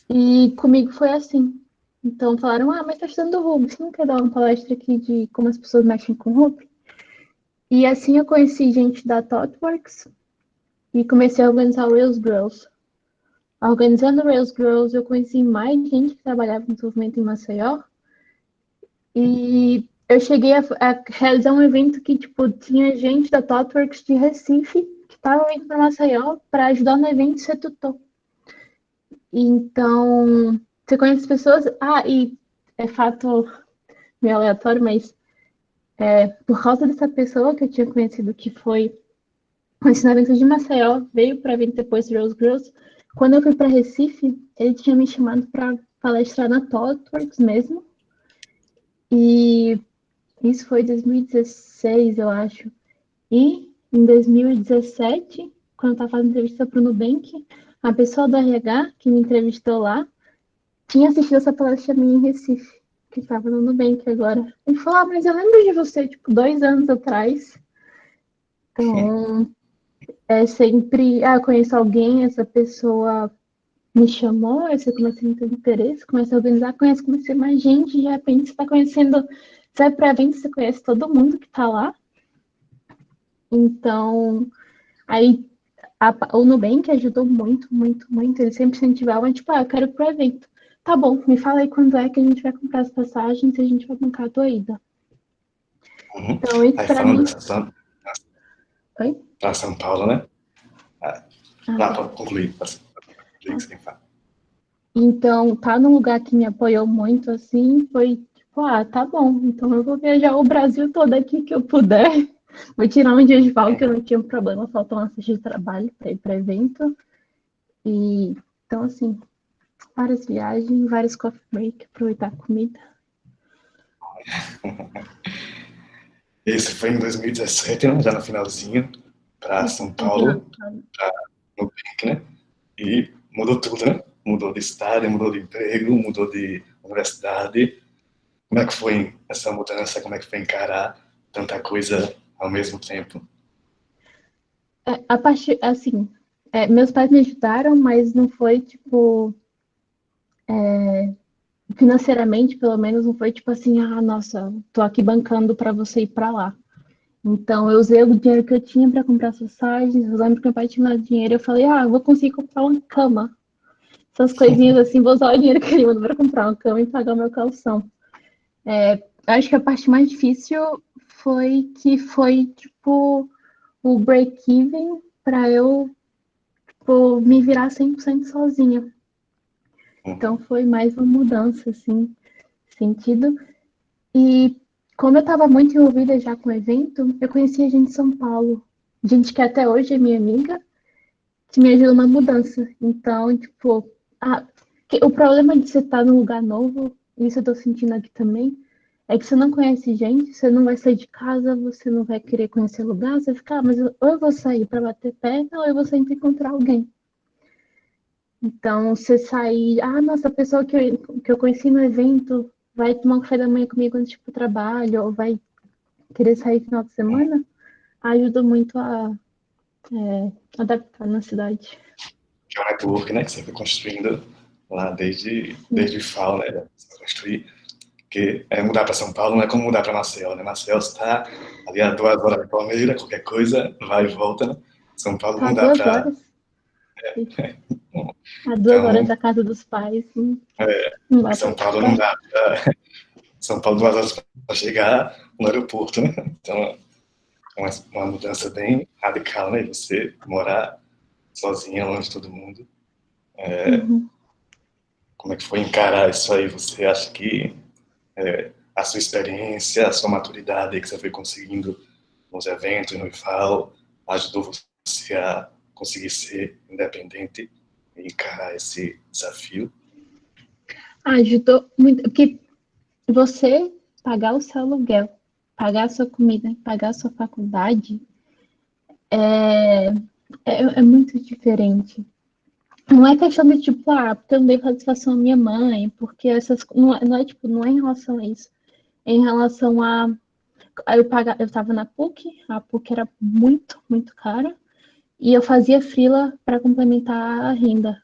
E comigo foi assim. Então falaram, ah, mas tá estudando Ruby, você não quer dar uma palestra aqui de como as pessoas mexem com Ruby? E assim eu conheci gente da ThoughtWorks e comecei a organizar o Rails Girls. Organizando o Rails Girls, eu conheci mais gente que trabalhava no desenvolvimento em Maceió. E eu cheguei a realizar um evento que, tipo, tinha gente da ThoughtWorks de Recife que estava indo para Maceió para ajudar no evento e ser tutor. Então, você conhece pessoas... Ah, e é fato meio aleatório, mas por causa dessa pessoa que eu tinha conhecido, que foi o ensinamento de Maceió, veio para vir depois do Rose Girls. Quando eu fui para Recife, ele tinha me chamado para palestrar na ThoughtWorks mesmo. E isso foi em 2016, eu acho. E em 2017, quando eu estava fazendo entrevista para o Nubank, a pessoa do RH que me entrevistou lá tinha assistido essa palestra minha em Recife, que estava no Nubank agora. Ele falou, ah, mas eu lembro de você, tipo, 2 anos atrás. Então, é sempre, ah, eu conheço alguém, essa pessoa me chamou, aí você começa a ter interesse, começa a organizar, conhecer mais gente, de repente você está conhecendo, você vai para evento, você conhece todo mundo que está lá. Então, aí o Nubank ajudou muito, muito, muito. Eles sempre incentivavam, tipo, ah, eu quero ir pro evento. Tá bom, me fala aí quando é que a gente vai comprar as passagens e a gente vai bancar a tua ida. Uhum. Então, isso Aí, para falando mim. dessa Oi? para São Paulo, né? Ah, Para tá. concluir, para concluir, você fala. Então, tá num lugar que me apoiou muito, assim, foi tipo, ah, tá bom, então eu vou viajar o Brasil todo aqui que eu puder. Vou tirar um dia de folga, que eu não tinha problema, faltam uma sexta de trabalho para ir para evento. E, então, assim, várias viagens, vários coffee break, aproveitar a comida. Esse foi em 2017, né? Já no finalzinho, para Isso, São no final. Paulo, no PIC, né? E mudou tudo, né? Mudou de estado, mudou de emprego, mudou de universidade. Como é que foi essa mudança? Como é que foi encarar tanta coisa ao mesmo tempo? A partir, assim, Meus pais me ajudaram, mas não foi, tipo, financeiramente, pelo menos, não foi tipo assim, ah, nossa, tô aqui bancando para você ir para lá. Então, eu usei o dinheiro que eu tinha para comprar as passagens. Eu lembro que meu pai tinha dado dinheiro. Eu falei, ah, eu vou conseguir comprar uma cama. Essas coisinhas assim, vou usar o dinheiro que ele mandou para comprar uma cama e pagar o meu calção. Acho que a parte mais difícil foi tipo, o break-even para eu, tipo, me virar 100% sozinha. Então, foi mais uma mudança, assim, sentido. E como eu estava muito envolvida já com o evento, eu conhecia gente de São Paulo. Gente que até hoje é minha amiga, que me ajuda na mudança. Então, tipo, o problema de você estar num lugar novo, isso eu tô sentindo aqui também, é que você não conhece gente, você não vai sair de casa, você não vai querer conhecer lugar, você fica, mas ou eu vou sair para bater perna, ou eu vou sempre encontrar alguém. Então, você sair, nossa, a pessoa que eu conheci no evento vai tomar um café da manhã comigo antes de ir pro trabalho, ou vai querer sair no final de semana, ajuda muito a adaptar na cidade. Que é um network, né, que você foi construindo lá desde FAO, né, você construir, porque mudar para São Paulo não é como mudar para Maceió, né, Maceió está ali a 2 horas de Palmeira, qualquer coisa, vai e volta, né? São Paulo Tá não dá 2 horas. para... A 2 horas Então, da casa dos pais. Não dá pra São Paulo não ficar. dá para... São Paulo 2 horas para chegar no aeroporto, né? Então, é uma mudança bem radical, né? Você morar sozinha, longe de todo mundo. Uhum. Como é que foi encarar isso aí? Você acha que a sua experiência, a sua maturidade que você foi conseguindo nos eventos, no IFAO, ajudou você a conseguir ser independente e encarar esse desafio? Ajudou muito, porque você pagar o seu aluguel, pagar a sua comida, pagar a sua faculdade, é muito diferente. Não é questão de tipo, porque eu não dei satisfação à minha mãe, porque essas tipo, não é em relação a isso. É em relação a eu estava na PUC, a PUC era muito, muito cara, e eu fazia freela para complementar a renda.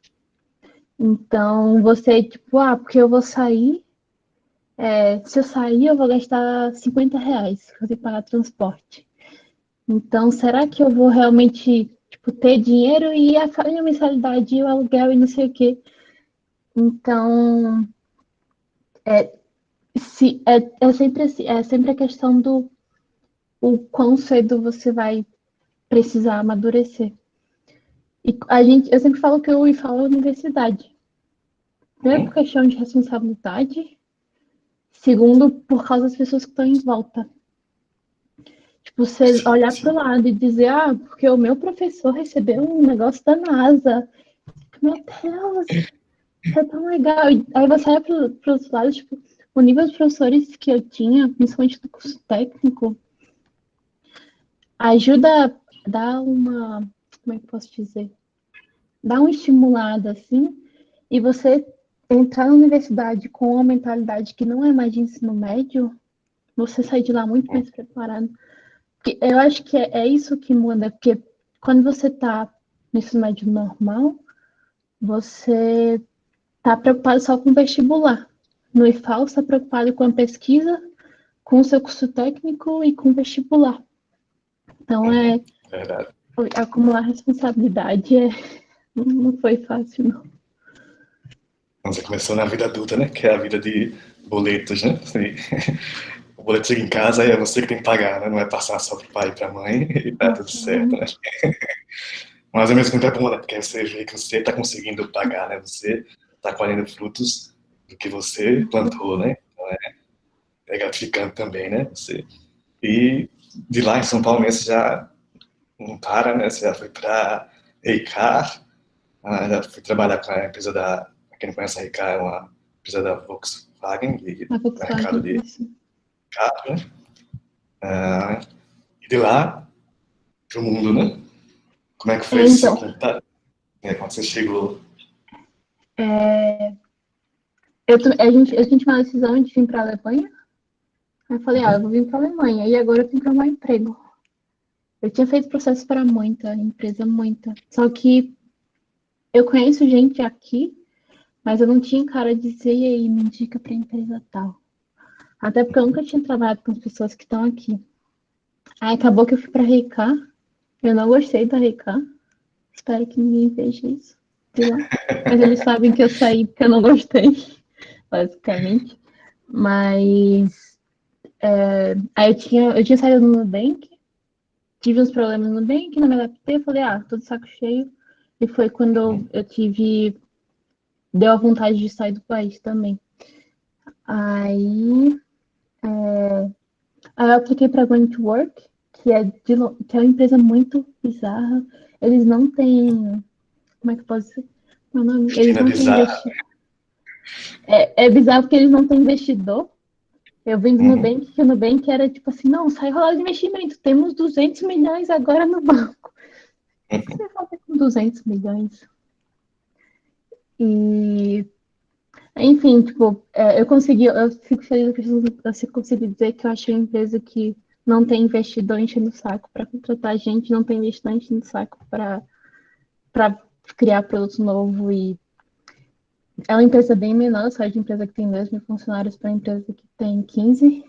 Então, você, tipo, porque eu vou sair, se eu sair, eu vou gastar R$ 50, eu tenho que pagar transporte. Então, será que eu vou realmente, tipo, ter dinheiro e a mensalidade, e o aluguel e não sei o quê? Então, é sempre a questão do o quão cedo você vai precisar amadurecer. E eu sempre falo que eu falo universidade. Primeiro, por questão de responsabilidade. Segundo, por causa das pessoas que estão em volta. Tipo, você Sim, olhar para o sim. lado e dizer, porque o meu professor recebeu um negócio da NASA. Meu Deus, isso é tão legal. E aí você olha para os lados, tipo, o nível de professores que eu tinha, principalmente do curso técnico, ajuda a dar uma, como é que eu posso dizer? Dar uma estimulada, assim, e você entrar na universidade com uma mentalidade que não é mais de ensino médio, você sai de lá muito mais preparado. Porque eu acho que é isso que muda, porque quando você está no ensino médio normal, você está preocupado só com o vestibular. No IFAL, você está preocupado com a pesquisa, com o seu curso técnico e com o vestibular. Então, Verdade. acumular responsabilidade não foi fácil, não. Você começou na vida adulta, né? Que é a vida de boletos, né? O boleto chega em casa e é você que tem que pagar, né? Não é passar só pro pai e pra mãe e tá tudo Nossa, certo, né? Mas ao mesmo tempo é bom, né? Porque você vê que você tá conseguindo pagar, né? Você tá colhendo frutos do que você plantou, né? Então é gratificante também, né? E de lá em São Paulo mesmo, você já não para, né? Você já foi pra Eicar, já foi trabalhar com a empresa quem não conhece a Eicar, é uma empresa da Volkswagen, de a mercado Volkswagen, de isso. carro, né? E de lá pro mundo, né? Como é que foi esse seu Então, contato? Quando você chegou? a gente tomou a decisão de vir para a Alemanha. Aí eu falei, eu vou vir para a Alemanha. E agora eu tenho que arrumar um emprego. Eu tinha feito processo para muita empresa, muita. Só que eu conheço gente aqui, mas eu não tinha cara de dizer, e aí, me indica pra empresa tal. Até porque eu nunca tinha trabalhado com as pessoas que estão aqui. Aí acabou que eu fui pra Ricar. Eu não gostei da Ricar. Espero que ninguém veja isso. Sei lá. Mas eles sabem que eu saí porque eu não gostei, basicamente. Mas aí eu tinha saído no Nubank, tive uns problemas no Nubank, não me adaptei, eu falei, tô de saco cheio. E foi quando eu tive. Deu a vontade de sair do país também. Aí, aí eu apliquei para Going to Work, que é uma empresa muito bizarra. Eles não têm. Como é que pode ser? Meu nome? Eles Cristina não têm Bizarra. investidor. É bizarro porque eles não têm investidor. Eu vim do Uhum. Nubank, que o Nubank era tipo assim, não, sai rolar de investimento, temos 200 milhões agora no banco. O que Uhum. você vai fazer com 200 milhões? E, enfim, tipo, eu fico feliz que você conseguiu dizer que eu achei uma empresa que não tem investidor enchendo o saco para contratar gente, não tem investidor enchendo o saco para criar produto novo. E é uma empresa bem menor, só de empresa que tem 2 mil funcionários para empresa que tem 15.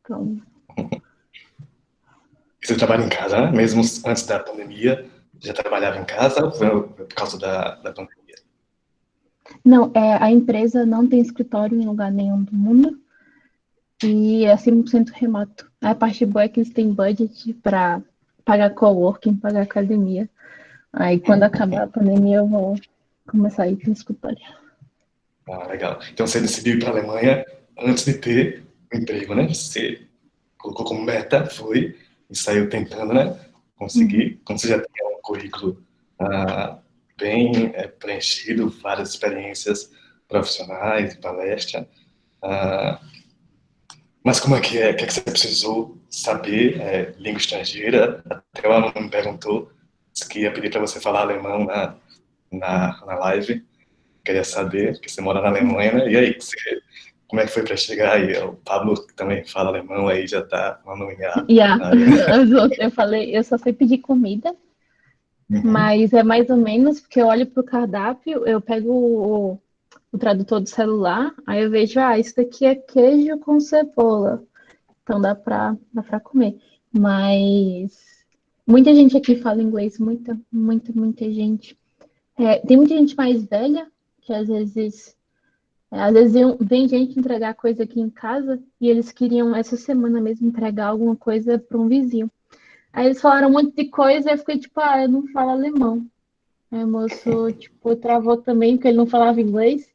Então, E você trabalha em casa, né? Mesmo antes da pandemia, já trabalhava em casa ou foi por causa da pandemia? não, a empresa não tem escritório em lugar nenhum do mundo e é 100% remoto. A parte boa é que eles têm budget para pagar coworking, pagar academia. Aí quando acabar a pandemia eu vou começar a ir para o escritório. Ah, legal. Então você decidiu ir para a Alemanha antes de ter o emprego, né? Você colocou como meta, foi, e saiu tentando, né? Uhum. Conseguir. Quando você já tinha um currículo bem preenchido, várias experiências profissionais, palestra. ah, mas como é que é? O que é que você precisou saber? Língua estrangeira? Até o aluno me perguntou, disse que ia pedir para você falar alemão na live. Queria saber, porque você mora na Alemanha, né? E aí, como é que foi para chegar aí? O Pablo que também fala alemão aí, já tá falando em A Yeah. aí. Eu falei, eu só sei pedir comida, Uhum. mas é mais ou menos porque eu olho pro cardápio, eu pego o tradutor do celular, aí eu vejo, isso daqui é queijo com cebola. Então dá pra comer. Mas muita gente aqui fala inglês, muita, muita, muita gente. Tem muita gente mais velha, que às vezes vem gente entregar coisa aqui em casa e eles queriam essa semana mesmo entregar alguma coisa para um vizinho. Aí eles falaram um monte de coisa e eu fiquei tipo, eu não falo alemão. Aí o moço, tipo, travou também, porque ele não falava inglês.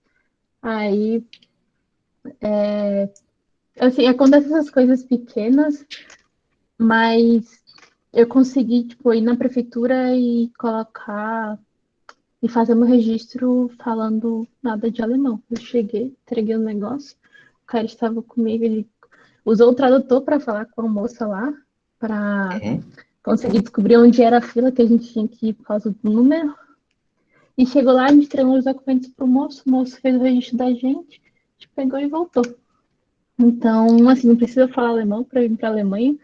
Aí, assim, acontecem essas coisas pequenas, mas eu consegui, tipo, ir na prefeitura e colocar e fazer meu registro falando nada de alemão. Eu cheguei, entreguei o negócio, o cara estava comigo, ele usou o tradutor para falar com a moça lá, para Uhum. conseguir descobrir onde era a fila que a gente tinha que ir por causa do número. E chegou lá, a gente entregou os documentos pro moço, o moço fez o registro da gente, a gente pegou e voltou. Então, assim, não precisa falar alemão para ir para a Alemanha.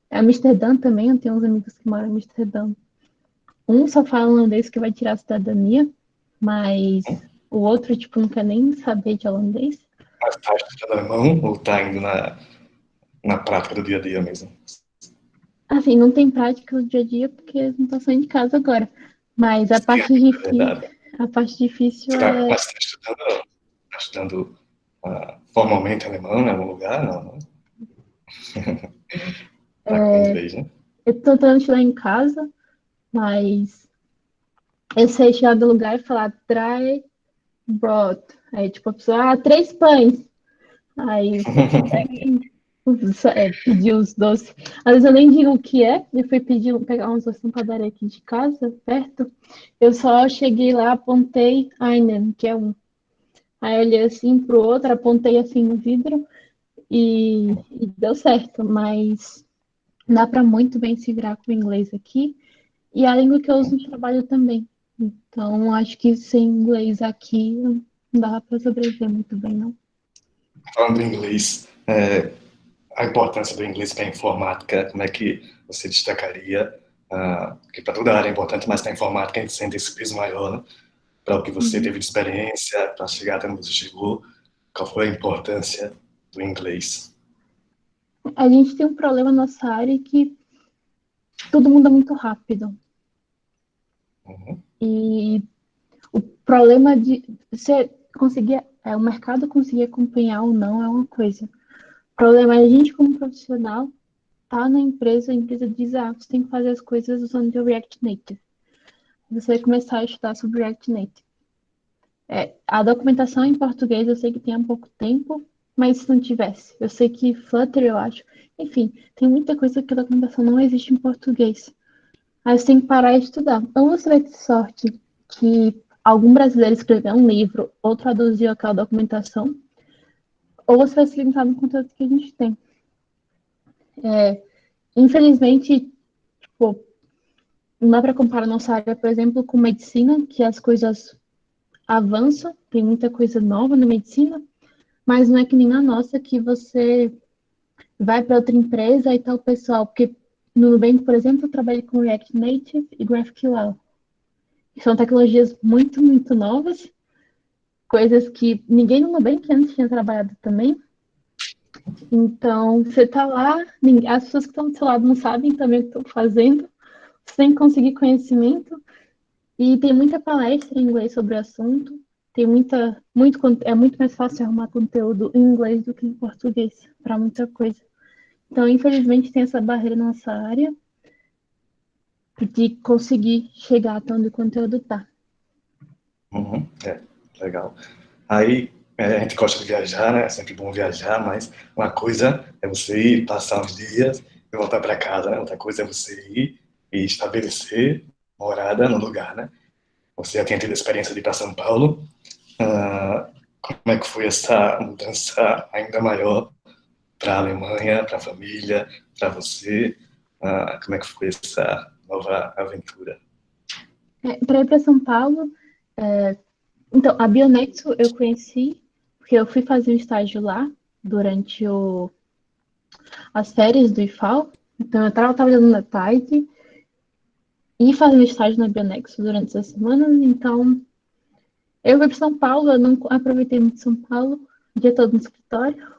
Amsterdã também, eu tenho uns amigos que moram em Amsterdã. Um só fala holandês que vai tirar a cidadania, mas o outro, tipo, não quer nem saber de holandês. Mas tá estudando alemão ou tá indo na prática do dia a dia mesmo? Assim, não tem prática no dia a dia porque não tá saindo de casa agora. Mas a Sim, parte é difícil, verdade. a parte difícil Você tá, é. mas tá estudando formalmente alemão em algum lugar? Não, né? Tá com inglês, né? Eu tô tentando estudar em casa, mas eu sei chegar do lugar e falar dry brot. Aí, tipo, a pessoa, 3 pães. Aí você consegue pedir os doces. Às vezes eu nem digo o que é. Eu fui pegar uns doces na padaria aqui de casa, perto. Eu só cheguei lá, apontei Einen, que é um. Aí eu olhei assim pro outro, apontei assim no vidro e deu certo. Mas dá para muito bem se virar com o inglês aqui. E a língua que eu uso no trabalho também. Então, acho que sem inglês aqui não dá para sobreviver muito bem, não. Falando em inglês, a importância do inglês para a informática, como é que você destacaria? Que para toda área é importante, mas para a informática a gente sente esse peso maior, né? para o que você teve de experiência, para chegar até onde você chegou? Qual foi a importância do inglês? A gente tem um problema na nossa área que tudo muda muito rápido. Uhum. E o problema de você conseguir, o mercado conseguir acompanhar ou não é uma coisa. O problema é a gente, como profissional, tá na empresa, a empresa diz, você tem que fazer as coisas usando o React Native. Você vai começar a estudar sobre React Native. A documentação em português eu sei que tem há pouco tempo, mas se não tivesse, eu sei que Flutter, eu acho. Enfim, tem muita coisa que a documentação não existe em português. Aí você tem que parar e estudar. Ou você vai ter sorte que algum brasileiro escreveu um livro ou traduziu aquela documentação, ou você vai se limitar no conteúdo que a gente tem. Infelizmente, tipo, não dá para comparar nossa área, por exemplo, com medicina, que as coisas avançam, tem muita coisa nova na medicina, mas não é que nem na nossa, que você vai para outra empresa e tal, pessoal, porque no Nubank, por exemplo, eu trabalho com React Native e GraphQL. São tecnologias muito, muito novas, coisas que ninguém no Nubank antes tinha trabalhado também. Então, você está lá, as pessoas que estão do seu lado não sabem também o que estão fazendo, você tem que conseguir conhecimento, e tem muita palestra em inglês sobre o assunto, tem é muito mais fácil arrumar conteúdo em inglês do que em português, para muita coisa. Então, infelizmente, tem essa barreira na nossa área de conseguir chegar até onde o conteúdo está. Uhum. Legal. Aí, a gente gosta de viajar, né? É sempre bom viajar, mas uma coisa é você ir, passar uns dias e voltar para casa, né? Outra coisa é você ir e estabelecer morada no lugar, né? Você já tinha tido a experiência de ir para São Paulo. Como é que foi essa mudança ainda maior para a Alemanha, para a família, para você? Como é que foi essa nova aventura? Para ir para São Paulo, então, a Bionexo eu conheci, porque eu fui fazer um estágio lá durante as férias do IFAL. Então, eu estava trabalhando na tarde e fazendo estágio na Bionexo durante essas semanas. Então, eu fui para São Paulo, eu não aproveitei muito São Paulo, o dia todo no escritório,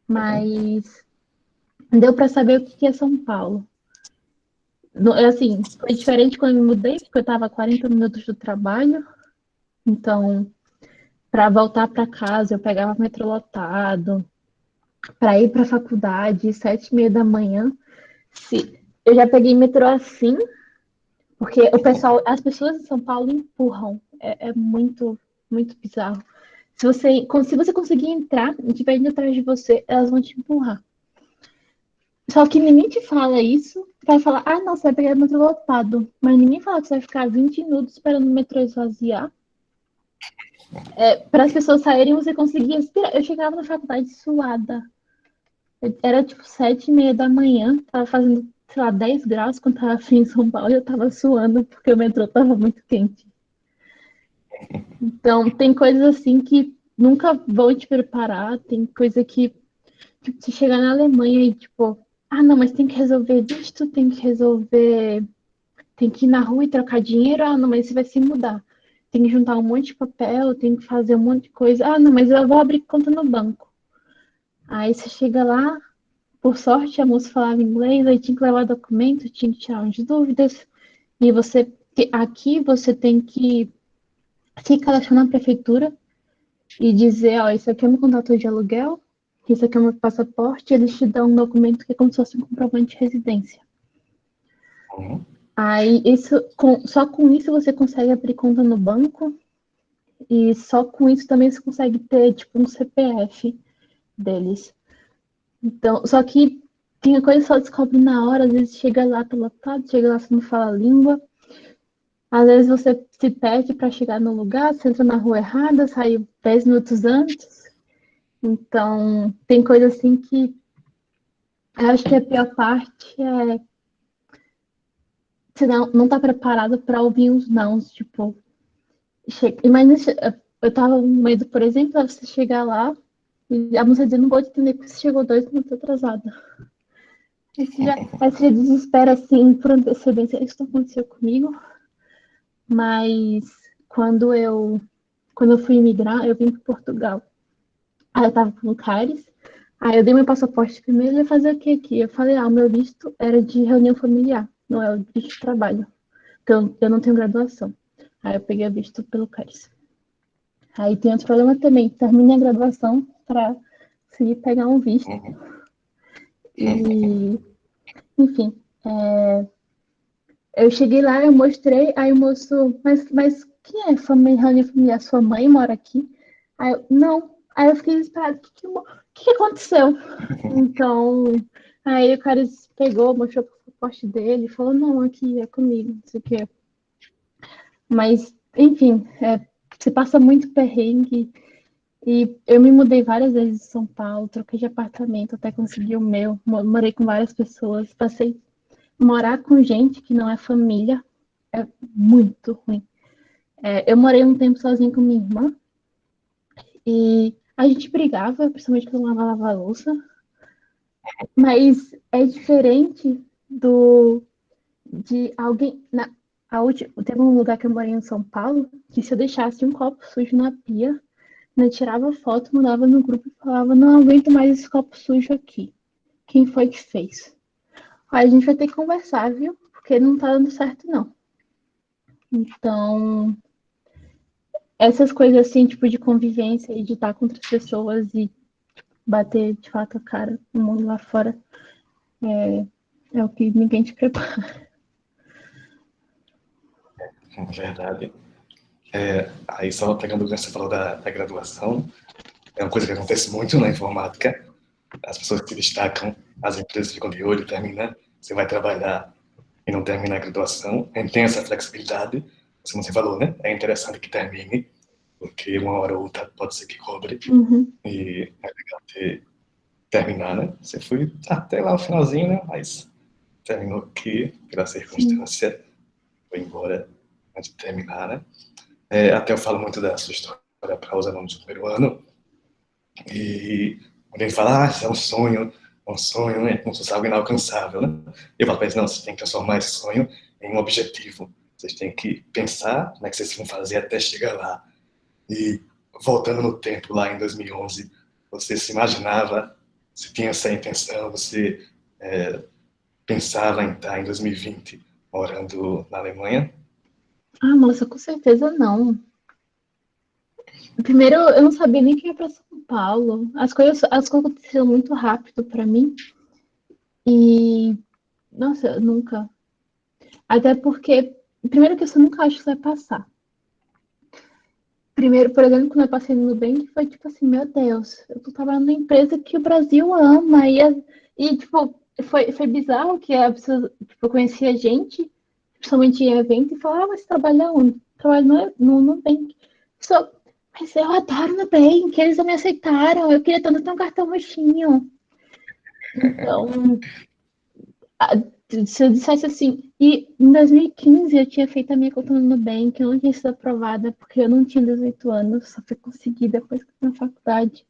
Uhum. mas deu para saber o que é São Paulo. Assim, foi diferente quando eu me mudei, porque eu estava a 40 minutos do trabalho. Então, para voltar para casa, eu pegava metrô lotado. Para ir para a faculdade, 7h30 da manhã. Eu já peguei metrô assim, porque as pessoas em São Paulo empurram. É muito, muito bizarro. Se você conseguir entrar e estiver indo atrás de você, elas vão te empurrar. Só que ninguém te fala isso. Vai falar, não, você vai pegar o metrô lotado. Mas ninguém fala que você vai ficar 20 minutos esperando o metrô esvaziar. Para as pessoas saírem, você conseguia respirar. Eu chegava na faculdade suada. Era tipo 7h30 da manhã. Tava fazendo, sei lá, 10 graus quando tava frio em São Paulo. E eu tava suando porque o metrô tava muito quente. Então, tem coisas assim que nunca vão te preparar. Tem coisa que, tipo, você chegar na Alemanha e, tipo, não, mas tem que resolver visto, tem que resolver. Tem que ir na rua e trocar dinheiro. Não, mas você vai se mudar. Tem que juntar um monte de papel, tem que fazer um monte de coisa. Não, mas eu vou abrir conta no banco. Aí você chega lá, por sorte a moça falava inglês, aí tinha que levar documento, tinha que tirar umas dúvidas. E aqui você tem que se cadastrar na prefeitura e dizer, isso aqui é meu contrato de aluguel, isso aqui é meu passaporte, eles te dão um documento que é como se fosse um comprovante de residência. Uhum. Aí, só com isso você consegue abrir conta no banco e só com isso também você consegue ter, tipo, um CPF deles. Então, só que tem coisa que só descobre na hora, às vezes chega lá, tá lotado, chega lá, você não fala a língua. Às vezes você se perde para chegar no lugar, você entra na rua errada, sai 10 minutos antes. Então, tem coisa assim que eu acho que a pior parte é você não tá preparado para ouvir uns nãos, tipo, imagina, eu tava com medo, por exemplo, é você chegar lá e a moça dizer, não vou te entender porque você chegou 2 minutos atrasada. Aí você já desespera assim por antecedência, isso não aconteceu comigo, mas quando eu fui imigrar, eu vim para Portugal. Aí eu tava com o Caris. Aí eu dei meu passaporte primeiro e ia fazer o que aqui? Eu falei, o meu visto era de reunião familiar, não é o visto de trabalho. Então eu não tenho graduação. Aí eu peguei o visto pelo Caris. Aí tem outro problema também, termine a graduação para conseguir pegar um visto. E, enfim, eu cheguei lá, eu mostrei, aí o moço, mas quem é reunião familiar? Sua mãe mora aqui? Aí eu, não. Aí eu fiquei desesperada, o que aconteceu? Então, aí o cara pegou, mostrou o passaporte dele, falou, não, aqui é comigo, não sei o quê. Mas, enfim, você passa muito perrengue. E eu me mudei várias vezes de São Paulo, troquei de apartamento até conseguir o meu. Morei com várias pessoas, passei morar com gente que não é família é muito ruim. Eu morei um tempo sozinha com minha irmã e a gente brigava, principalmente quando eu lavava a louça, mas é diferente de alguém. Teve um lugar que eu morei em São Paulo que se eu deixasse um copo sujo na pia, eu tirava foto, mandava no grupo e falava: não aguento mais esse copo sujo aqui. Quem foi que fez? Aí a gente vai ter que conversar, viu? Porque não tá dando certo, não. Então, essas coisas assim, tipo, de convivência e de estar com outras pessoas e bater de fato a cara no mundo lá fora é o que ninguém te prepara. É verdade. Aí só pegando o que você falou da graduação, é uma coisa que acontece muito na informática. As pessoas que se destacam, as empresas ficam de olho, termina, você vai trabalhar e não termina a graduação, tem essa flexibilidade, como você falou, né? É interessante que termine, porque uma hora ou outra pode ser que cobre, e é legal terminar, né? Você foi até lá o finalzinho, né? Mas terminou aqui, pela circunstância, foi embora antes de terminar, né? Até eu falo muito da sua história para os alunos do primeiro ano, e alguém fala, isso é um sonho, né? Como se fosse algo inalcançável, né? Eu falo para eles, não, vocês têm que transformar esse sonho em um objetivo. Vocês têm que pensar como é que vocês vão fazer até chegar lá. E voltando no tempo, lá em 2011, você se imaginava, você tinha essa intenção, você pensava em estar em 2020 morando na Alemanha? Moça, com certeza não. Primeiro, eu não sabia nem que ia para São Paulo. As coisas aconteceram muito rápido para mim. E, nossa, eu nunca. Até porque, primeiro que eu nunca acho que isso vai passar. Primeiro, por exemplo, quando eu passei no Nubank, foi tipo assim, meu Deus, eu tô trabalhando numa empresa que o Brasil ama. Tipo, foi bizarro que a pessoa, tipo, eu conhecia gente, principalmente em evento, e falava, mas você trabalha onde? Trabalho no Nubank. Só, mas eu adoro o Nubank, eles não me aceitaram, eu queria tanto ter um cartão roxinho. Então, se eu dissesse assim, e em 2015 eu tinha feito a minha conta no Nubank, eu não tinha sido aprovada porque eu não tinha 18 anos, só fui conseguir depois que eu na faculdade.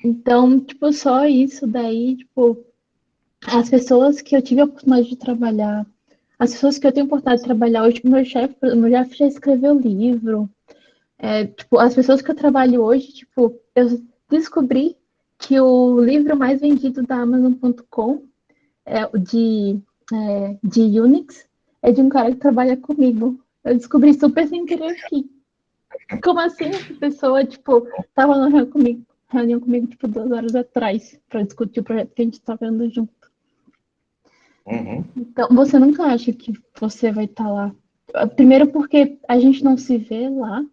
Então, tipo, só isso daí, tipo, as pessoas que eu tive a oportunidade de trabalhar, as pessoas que eu tenho oportunidade de trabalhar hoje, meu chefe já escreveu livro. Tipo, as pessoas que eu trabalho hoje, tipo, eu descobri que o livro mais vendido da Amazon.com de Unix é de um cara que trabalha comigo. Eu descobri super sem querer aqui. Como assim essa pessoa, tipo, tava na reunião comigo, tipo, 2 horas atrás, para discutir o projeto que a gente tá vendo junto. Então, você nunca acha que você vai estar lá. Primeiro porque a gente não se vê lá.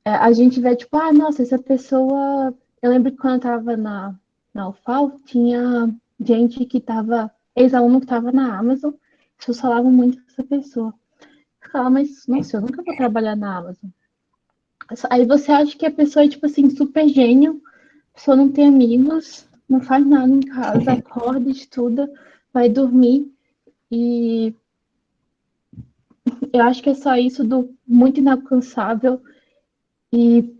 A gente vê, tipo, nossa, essa pessoa. Eu lembro que quando eu tava na UFAL, tinha gente que tava, ex-aluno que tava na Amazon, as pessoas falavam muito com essa pessoa. Eu falava, mas, nossa, eu nunca vou trabalhar na Amazon. Aí você acha que a pessoa é, tipo assim, super gênio, a pessoa não tem amigos, não faz nada em casa, acorda, estuda, vai dormir. E eu acho que é só isso do muito inalcançável e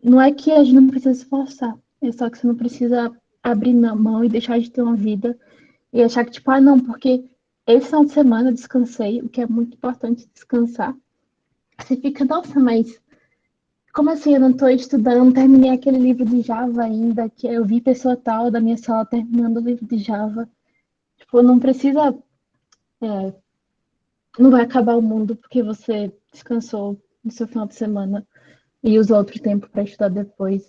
não é que a gente não precisa se esforçar, é só que você não precisa abrir na mão e deixar de ter uma vida e achar que, tipo, não, porque esse final de semana eu descansei, o que é muito importante descansar. Você fica, nossa, mas como assim eu não estou estudando? Não terminei aquele livro de Java ainda, que eu vi pessoa tal da minha sala terminando o livro de Java. Tipo, não precisa, é, não vai acabar o mundo porque você descansou no seu final de semana e usou outro tempo para estudar depois.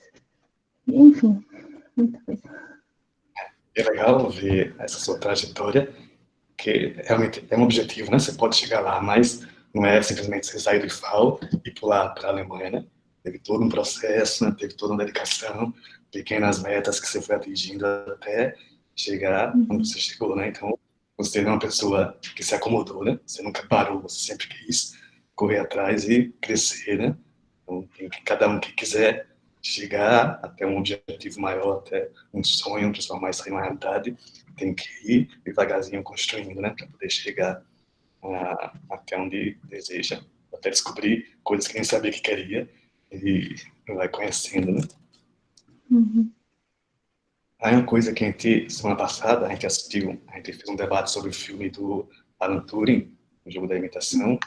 Enfim, muita coisa. É legal ver essa sua trajetória, que realmente é um objetivo, né? Você pode chegar lá, mas não é simplesmente você sair do IFAL e pular para a Alemanha, né? Teve todo um processo, né? Teve toda uma dedicação, pequenas metas que você foi atingindo até chegar onde você chegou, né? Então, você não é uma pessoa que se acomodou, né? Você nunca parou, você sempre quis correr atrás e crescer, né? Então, tem que cada um que quiser chegar até um objetivo maior, até um sonho, transformar isso em uma realidade, tem que ir devagarzinho construindo, né, para poder chegar até onde deseja, até descobrir coisas que nem sabia que queria e vai conhecendo, né. Uhum. Aí uma coisa que a gente, semana passada, a gente assistiu, a gente fez um debate sobre o filme do Alan Turing, O Jogo da Imitação.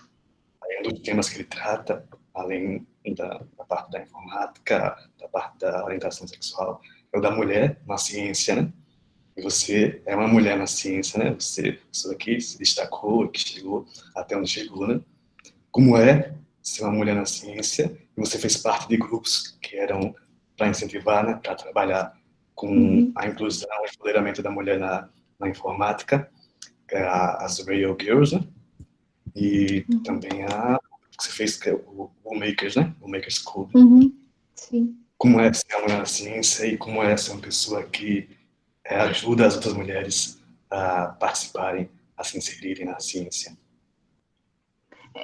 Aí um dos temas que ele trata, além da parte da informática, da parte da orientação sexual, é o da mulher na ciência, né? E você é uma mulher na ciência, né? Você, pessoa que se destacou, que chegou até onde chegou, né? Como é ser uma mulher na ciência? E você fez parte de grupos que eram para incentivar, né? Para trabalhar com Uhum. a inclusão e empoderamento da mulher na informática, que é as Rail Girls, né? E Uhum. também a que você fez, que é o Makers, né? O Makers Club. Uhum. Sim. Como é ser uma mulher na ciência e como é ser uma pessoa que ajuda as outras mulheres a participarem, a se inserirem na ciência.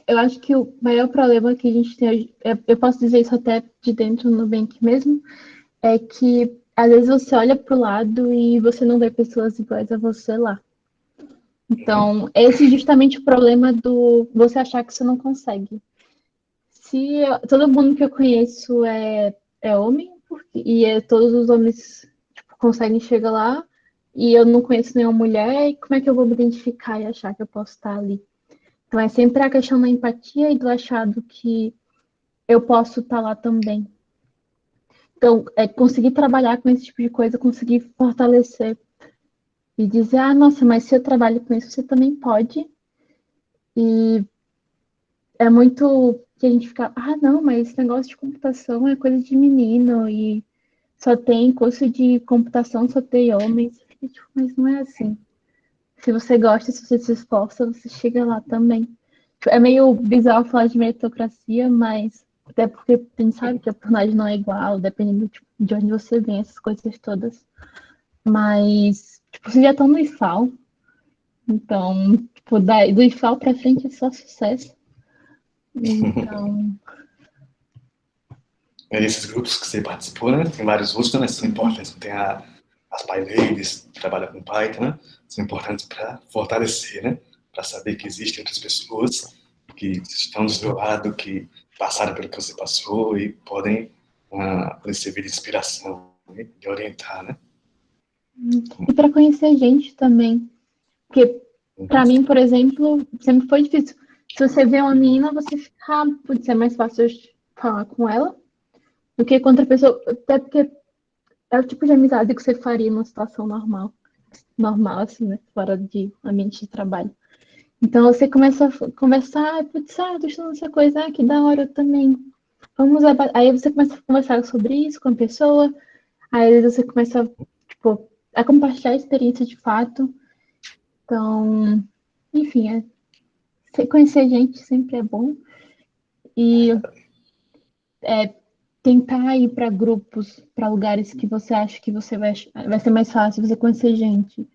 Eu acho que o maior problema que a gente tem hoje, eu posso dizer isso até de dentro do Nubank mesmo, é que às vezes você olha para o lado e você não vê pessoas iguais a você lá. Uhum. Então, esse é justamente o problema do você achar que você não consegue. Todo mundo que eu conheço é homem, e todos os homens tipo, conseguem chegar lá, e eu não conheço nenhuma mulher, e como é que eu vou me identificar e achar que eu posso estar ali? Então, é sempre a questão da empatia e do achado que eu posso estar lá também. Então, é conseguir trabalhar com esse tipo de coisa, conseguir fortalecer e dizer, ah, nossa, mas se eu trabalho com isso, você também pode. E é muito que a gente fica, ah, não, mas esse negócio de computação é coisa de menino e só tem curso de computação, só tem homens. E, tipo, mas não é assim. Se você gosta, se você se esforça, você chega lá também. Tipo, é meio bizarro falar de meritocracia, mas até porque a gente sabe que a oportunidade não é igual, dependendo tipo, de onde você vem, essas coisas todas. Mas, tipo, vocês já estão no IFAL, então, tipo, do IFAL pra frente é só sucesso. Então, Esses grupos que você participou, né? Tem vários outros, né? São importantes. Tem as PyLadies, que trabalham com Python, né? São importantes para fortalecer, né? Para saber que existem outras pessoas que estão do seu lado, que passaram pelo que você passou e podem servir de inspiração, né? De orientar, né? e para conhecer gente também. Porque, para mim, por exemplo, sempre foi difícil. Se você vê uma menina, você fica, ah, putz, é mais fácil eu falar com ela do que com outra pessoa. Até porque é o tipo de amizade que você faria numa situação normal. Normal, assim, né? Fora de ambiente de trabalho. Então você começa a conversar, putz, tô estudando essa coisa, que da hora eu também. Aí você começa a conversar sobre isso com a pessoa, aí você começa, tipo, a compartilhar a experiência de fato. Então, enfim, conhecer gente sempre é bom. E tentar ir para grupos, para lugares que você acha que vai ser mais fácil você conhecer gente.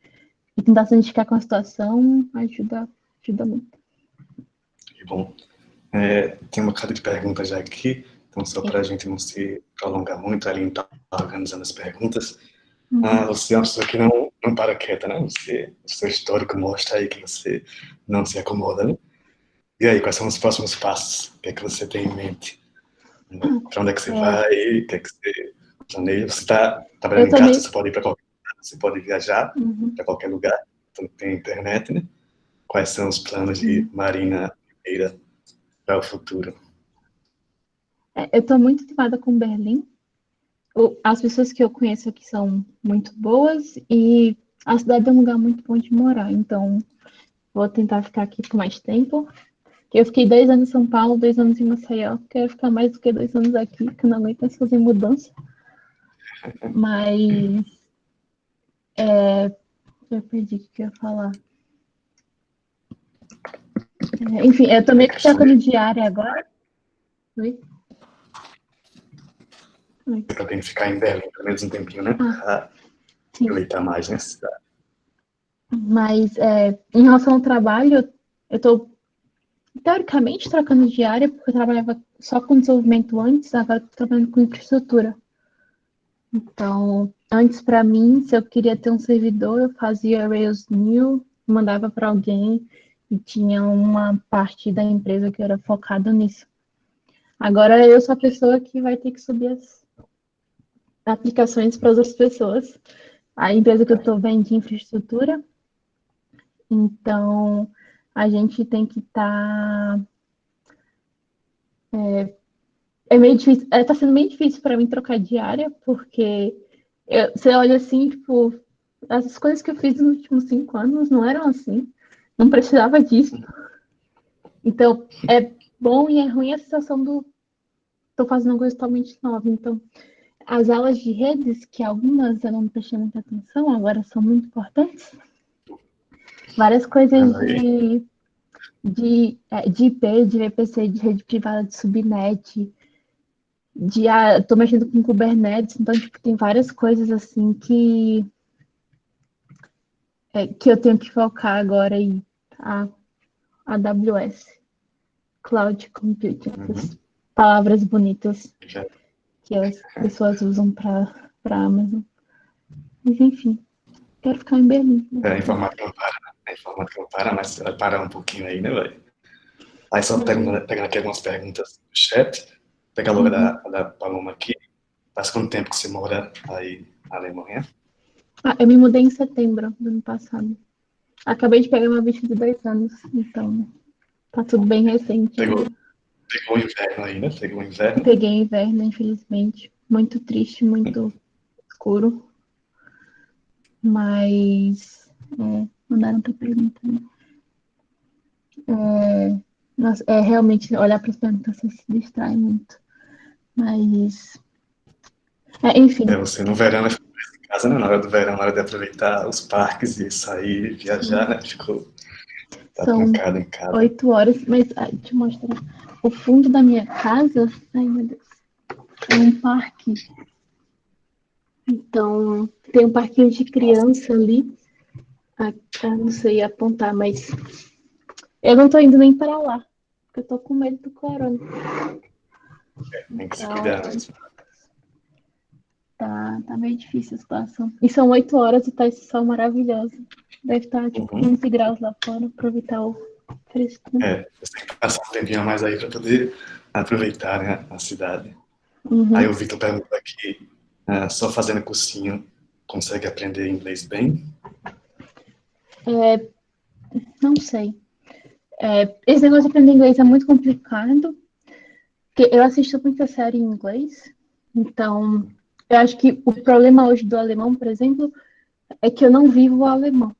E tentar se identificar com a situação ajuda muito. E, bom, tem uma cara de perguntas já aqui, então só para a gente não se prolongar muito, a Aline está organizando as perguntas. Uhum. Você é uma pessoa que não para quieta, né? O seu histórico mostra aí que você não se acomoda, né? E aí, quais são os próximos passos? O que é que você tem em mente? Para onde é que você É, vai? O que é que você planeja? Você está eu trabalhando em casa, também. você pode ir para qualquer lugar, você pode viajar Uhum. para qualquer lugar, então tem internet, né? quais são os planos de Marina Oliveira para o futuro? Eu estou muito animada com Berlim. As pessoas que eu conheço aqui são muito boas e a cidade é um lugar muito bom de morar. Então, vou tentar ficar aqui por mais tempo. Eu fiquei 2 anos em São Paulo, 2 anos em Maceió. Quero ficar mais do que 2 anos aqui, porque eu não aguento mais fazer mudança. Mas eu perdi o que eu ia falar. Enfim, eu tô meio que trocando de área agora. Oi? Oi. Pretende ficar em Berlim pelo menos um tempinho, né? Para Sim. aproveitar mais nessa cidade. Mas em relação ao trabalho, eu tô teoricamente trocando de área, porque eu trabalhava só com desenvolvimento antes, agora estou trabalhando com infraestrutura. Então, antes para mim, se eu queria ter um servidor, eu fazia Rails New, mandava para alguém e tinha uma parte da empresa que era focada nisso. Agora eu sou a pessoa que vai ter que subir as aplicações para as outras pessoas. A empresa que eu estou vendo de infraestrutura, então a gente tem que estar. É meio difícil, tá sendo meio difícil para mim trocar de área, porque você olha assim, tipo, as coisas que eu fiz nos últimos 5 anos não eram assim, não precisava disso. Então, é bom e é ruim a sensação do tô fazendo uma coisa totalmente nova. Então, as aulas de redes, que algumas eu não prestei muita atenção, agora são muito importantes. Várias coisas de IP, de VPC, de rede privada, de subnet, tô mexendo com Kubernetes, então, tipo, tem várias coisas, assim, que eu tenho que focar agora em a AWS, Cloud Computing, essas palavras bonitas que as pessoas usam para Amazon. Mas, enfim, quero ficar em Berlim. A informática não para, né? A informática não para, mas vai parar um pouquinho aí, né, velho? Aí só pegando aqui algumas perguntas do chat, pegar logo da Paloma aqui. Faz quanto tempo que você mora aí na Alemanha? Eu me mudei em setembro do ano passado. Acabei de pegar meu bicho de 2 anos, então tá tudo bem recente. Pegou o inverno aí, né? Pegou o inverno. Peguei inverno, infelizmente. Muito triste, muito escuro. Mas mandaram outra pergunta. Né? Nossa, realmente olhar para as perguntas se distrai muito. Mas. Enfim. Você no verão vai ficar em casa, né? Na hora do verão, na hora de aproveitar os parques e sair, viajar, né? Tá trancado em casa. 8 horas, mas deixa eu mostrar. O fundo da minha casa, ai meu Deus, é um parque. Então, tem um parquinho de criança ali. Não sei apontar, mas eu não tô indo nem para lá, porque eu tô com medo do corona. Tem que se cuidar mesmo. Tá meio difícil a situação. E são 8 horas e tá esse sol maravilhoso. Deve estar tipo 15 graus lá fora, aproveitar o fresco. Você tem que passar um tempinho a mais aí para poder aproveitar, né, a cidade. Aí o Vitor perguntou aqui, só fazendo cursinho, consegue aprender inglês bem? Não sei. Esse negócio de aprender inglês é muito complicado, porque eu assisto muita série em inglês, então eu acho que o problema hoje do alemão, por exemplo, é que eu não vivo o alemão.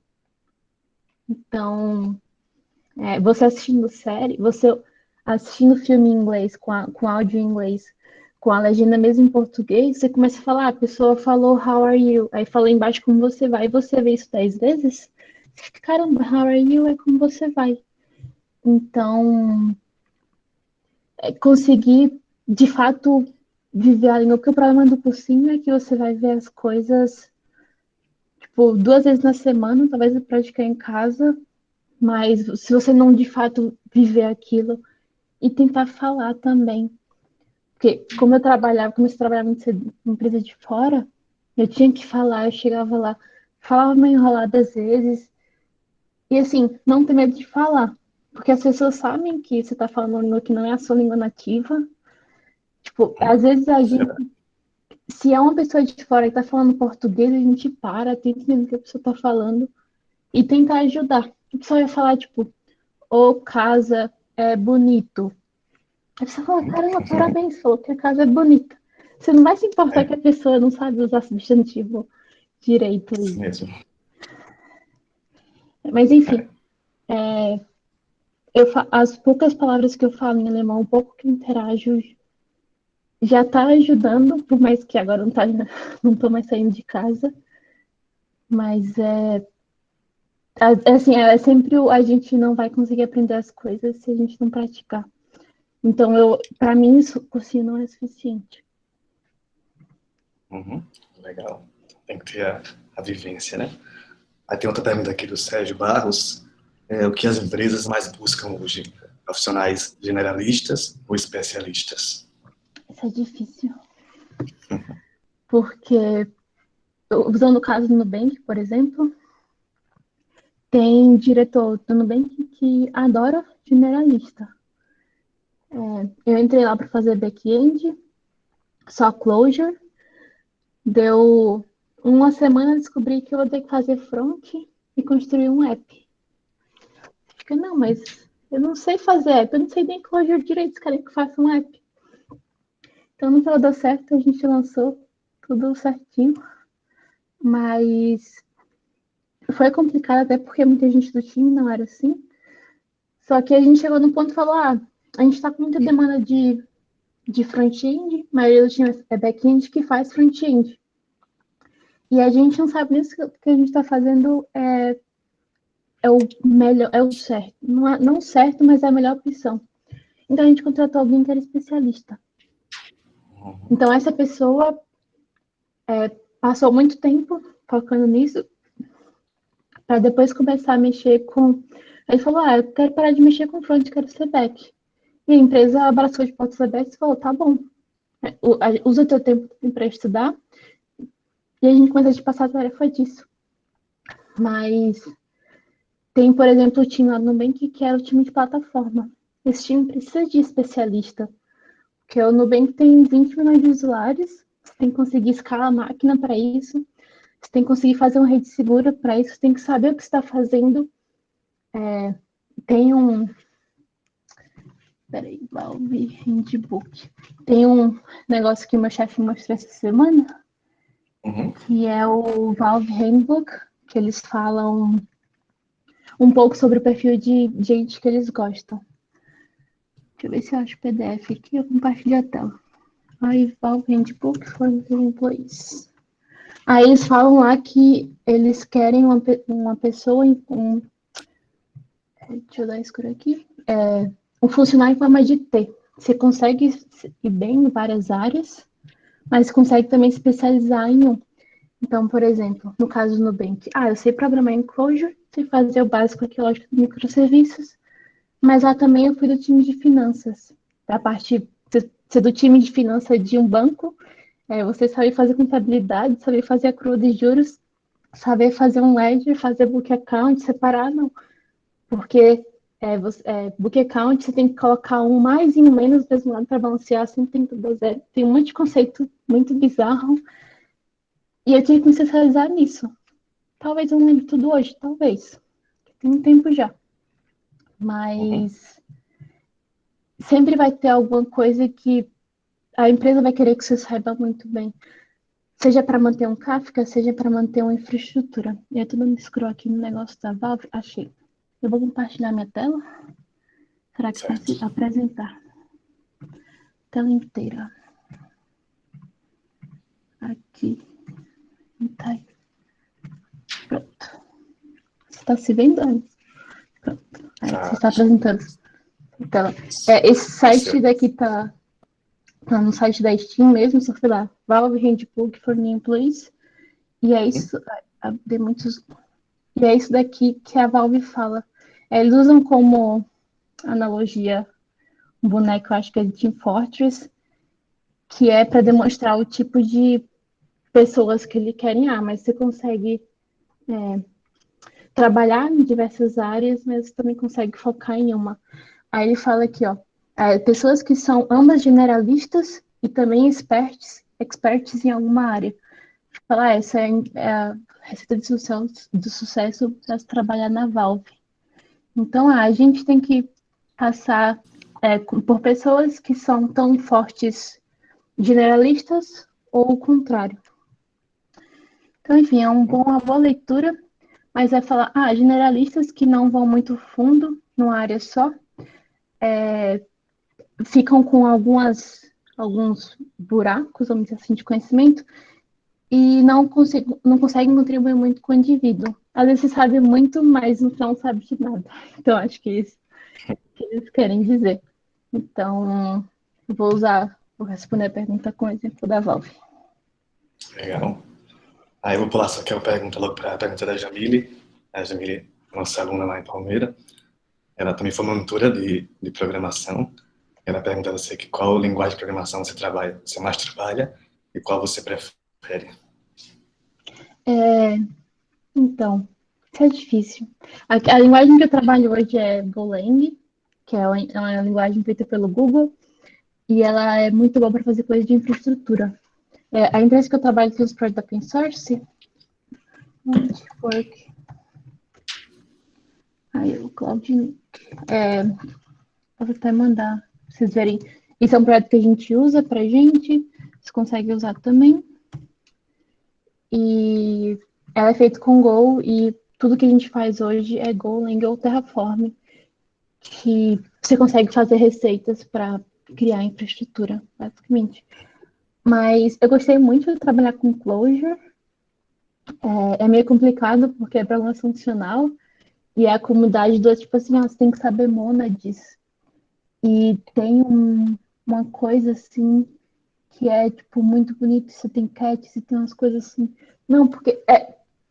Então, você assistindo série, você assistindo filme em inglês, com áudio em inglês, com a legenda mesmo em português, você começa a falar, a pessoa falou how are you? Aí fala embaixo como você vai, e você vê isso 10 vezes, você fica, caramba, how are you é como você vai. Então, conseguir, de fato, viver a língua, porque o problema do cursinho é que você vai ver as coisas, tipo, 2 vezes na semana, talvez praticar em casa, mas se você não, de fato, viver aquilo e tentar falar também. Porque como eu comecei a trabalhar muito cedo em empresa de fora, eu tinha que falar, eu chegava lá, falava meio enrolado às vezes, e assim, não ter medo de falar, porque as pessoas sabem que você está falando uma língua que não é a sua língua nativa. Tipo, às vezes a gente, se é uma pessoa de fora que está falando português, a gente para, tenta entender o que a pessoa está falando e tentar ajudar. o pessoal ia falar, tipo, ô, casa é bonito. Aí você fala, caramba, parabéns, falou que a casa é bonita. Você não vai se importar É, que a pessoa não sabe usar substantivo direito isso aí. mesmo. Mas, É. enfim, as poucas palavras que eu falo em alemão, um pouco que eu interajo, já está ajudando, por mais que agora não estou mais saindo de casa. Mas assim, é sempre a gente não vai conseguir aprender as coisas se a gente não praticar. Então, para mim, isso cursinho não é suficiente. Uhum. Legal. Tem que ter a vivência, né? Aí tem outra pergunta aqui do Sérgio Barros. O que as empresas mais buscam hoje? Profissionais generalistas ou especialistas? Isso é difícil. Porque, usando o caso do Nubank, por exemplo, tem diretor do Nubank que adora generalista. Eu entrei lá para fazer back-end, só closure. Deu uma semana, descobri que eu vou ter que fazer front e construir um app. Fica, não, mas eu não sei fazer app, eu não sei nem closure direito, os caras que faça um app. Então, no final deu certo, a gente lançou tudo certinho, mas foi complicado até porque muita gente do time não era assim. Só que a gente chegou no ponto e falou, a gente está com muita demanda de front-end, a maioria do time é back-end que faz front-end. E a gente não sabe nem se o que a gente está fazendo é o melhor, é o certo. Não certo, mas é a melhor opção. Então a gente contratou alguém que era especialista. Então essa pessoa passou muito tempo focando nisso para depois começar a mexer com. Ele falou: eu quero parar de mexer com front, quero ser back. E a empresa abraçou de portas abertas e falou: tá bom, usa o teu tempo para estudar. E a gente começou a te passar a tarefa disso. Mas tem, por exemplo, o time lá no Nubank que é o time de plataforma. Esse time precisa de especialista. Porque o Nubank tem 20 milhões de usuários, você tem que conseguir escalar a máquina para isso, você tem que conseguir fazer uma rede segura para isso, você tem que saber o que você está fazendo. Tem um. Peraí, Valve Handbook. Tem um negócio que o meu chefe mostrou essa semana, que é o Valve Handbook, que eles falam um pouco sobre o perfil de gente que eles gostam. Deixa eu ver se eu acho o PDF aqui, eu compartilho a tela. Aí, Valve Handbook for Employees. Aí eles falam lá que eles querem uma pessoa, deixa eu dar escuro aqui, um funcionário em forma de T. Você consegue ir bem em várias áreas, mas consegue também se especializar em um. Então, por exemplo, no caso do Nubank, eu sei programar em Clojure, sei fazer o básico aqui, lógico, de microserviços, mas lá também eu fui do time de finanças, da parte de ser do time de finanças de um banco, você saber fazer contabilidade, saber fazer accrual de juros, saber fazer um ledger, fazer book account, separar, não. Porque book account, você tem que colocar um mais e um menos do mesmo lado para balancear, sempre tem tudo zero. Tem um monte de conceito muito bizarro. E eu tive que me especializar nisso. Talvez eu não lembre tudo hoje, talvez. Tem um tempo já. Mas sempre vai ter alguma coisa que a empresa vai querer que você saiba muito bem. Seja para manter um Kafka, seja para manter uma infraestrutura. E eu tô dando scroll aqui no negócio da Valve. Achei. Eu vou compartilhar minha tela. Será que Certo. consigo apresentar? Tela inteira. Aqui. Tá aí. Pronto. Você está se vendo, Anne? Pronto. Aí, você está apresentando. Então, esse site daqui tá no site da Steam mesmo, só foi lá. Valve Handbook for New Employees. E é isso. Dei muitos. E é isso daqui que a Valve fala. Eles usam como analogia um boneco, eu acho que é de Team Fortress, que é para demonstrar o tipo de pessoas que ele querem. Mas você consegue trabalhar em diversas áreas, mas também consegue focar em uma. Aí ele fala aqui, pessoas que são ambas generalistas e também experts em alguma área. Fala, essa é a receita de sucesso para se trabalhar na Valve. Então, a gente tem que passar por pessoas que são tão fortes generalistas ou o contrário. Então, enfim, uma boa leitura, mas é falar, generalistas que não vão muito fundo numa área só, ficam com alguns buracos, vamos dizer assim, de conhecimento, e não conseguem contribuir muito com o indivíduo. Às vezes você sabe muito, mas não sabe de nada. Então, acho que é isso que eles querem dizer. Então, vou responder a pergunta com o exemplo da Valve. Legal. Aí eu vou pular só que eu pergunto logo para a pergunta da Jamile. A Jamile, nossa aluna lá em Palmeira, ela também foi monitora de programação. Ela pergunta a você que qual linguagem de programação você mais trabalha e qual você prefere. Então, isso é difícil. A linguagem que eu trabalho hoje é Golang, que é uma linguagem feita pelo Google, e ela é muito boa para fazer coisas de infraestrutura. A empresa que eu trabalho que usa projeto open source, Network, aí o Cloud, posso até mandar pra vocês verem. Isso é um projeto que a gente usa para gente, você consegue usar também. E ela é feita com Go e tudo que a gente faz hoje é Golang ou Terraform, que você consegue fazer receitas para criar infraestrutura, basicamente. Mas eu gostei muito de trabalhar com Clojure. É meio complicado porque é programação funcional e a comunidade do tipo assim, você tem que saber monads. E tem uma coisa assim que é tipo muito bonito, você tem cats e tem umas coisas assim. Não, porque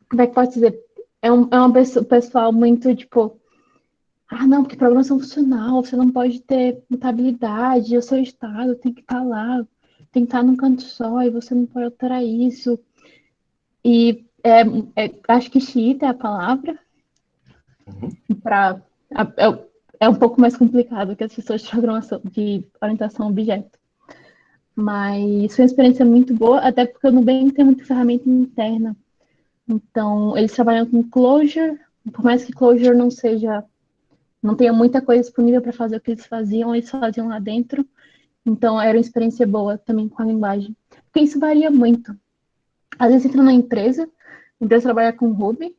como é que pode dizer? É uma pessoal muito tipo, não, porque programação funcional, você não pode ter mutabilidade, o seu estado tem que estar lá, tem que estar num canto só, e você não pode alterar isso. E acho que xiita é a palavra, Uhum. para é um pouco mais complicado que as pessoas de programação, de orientação a objeto. Mas foi uma experiência muito boa, até porque o Nubank tem muita ferramenta interna. Então, eles trabalham com Clojure, por mais que Clojure não tenha muita coisa disponível para fazer o que eles faziam lá dentro. Então, era uma experiência boa também com a linguagem. Porque isso varia muito. Às vezes entra na empresa, a empresa trabalha com Ruby,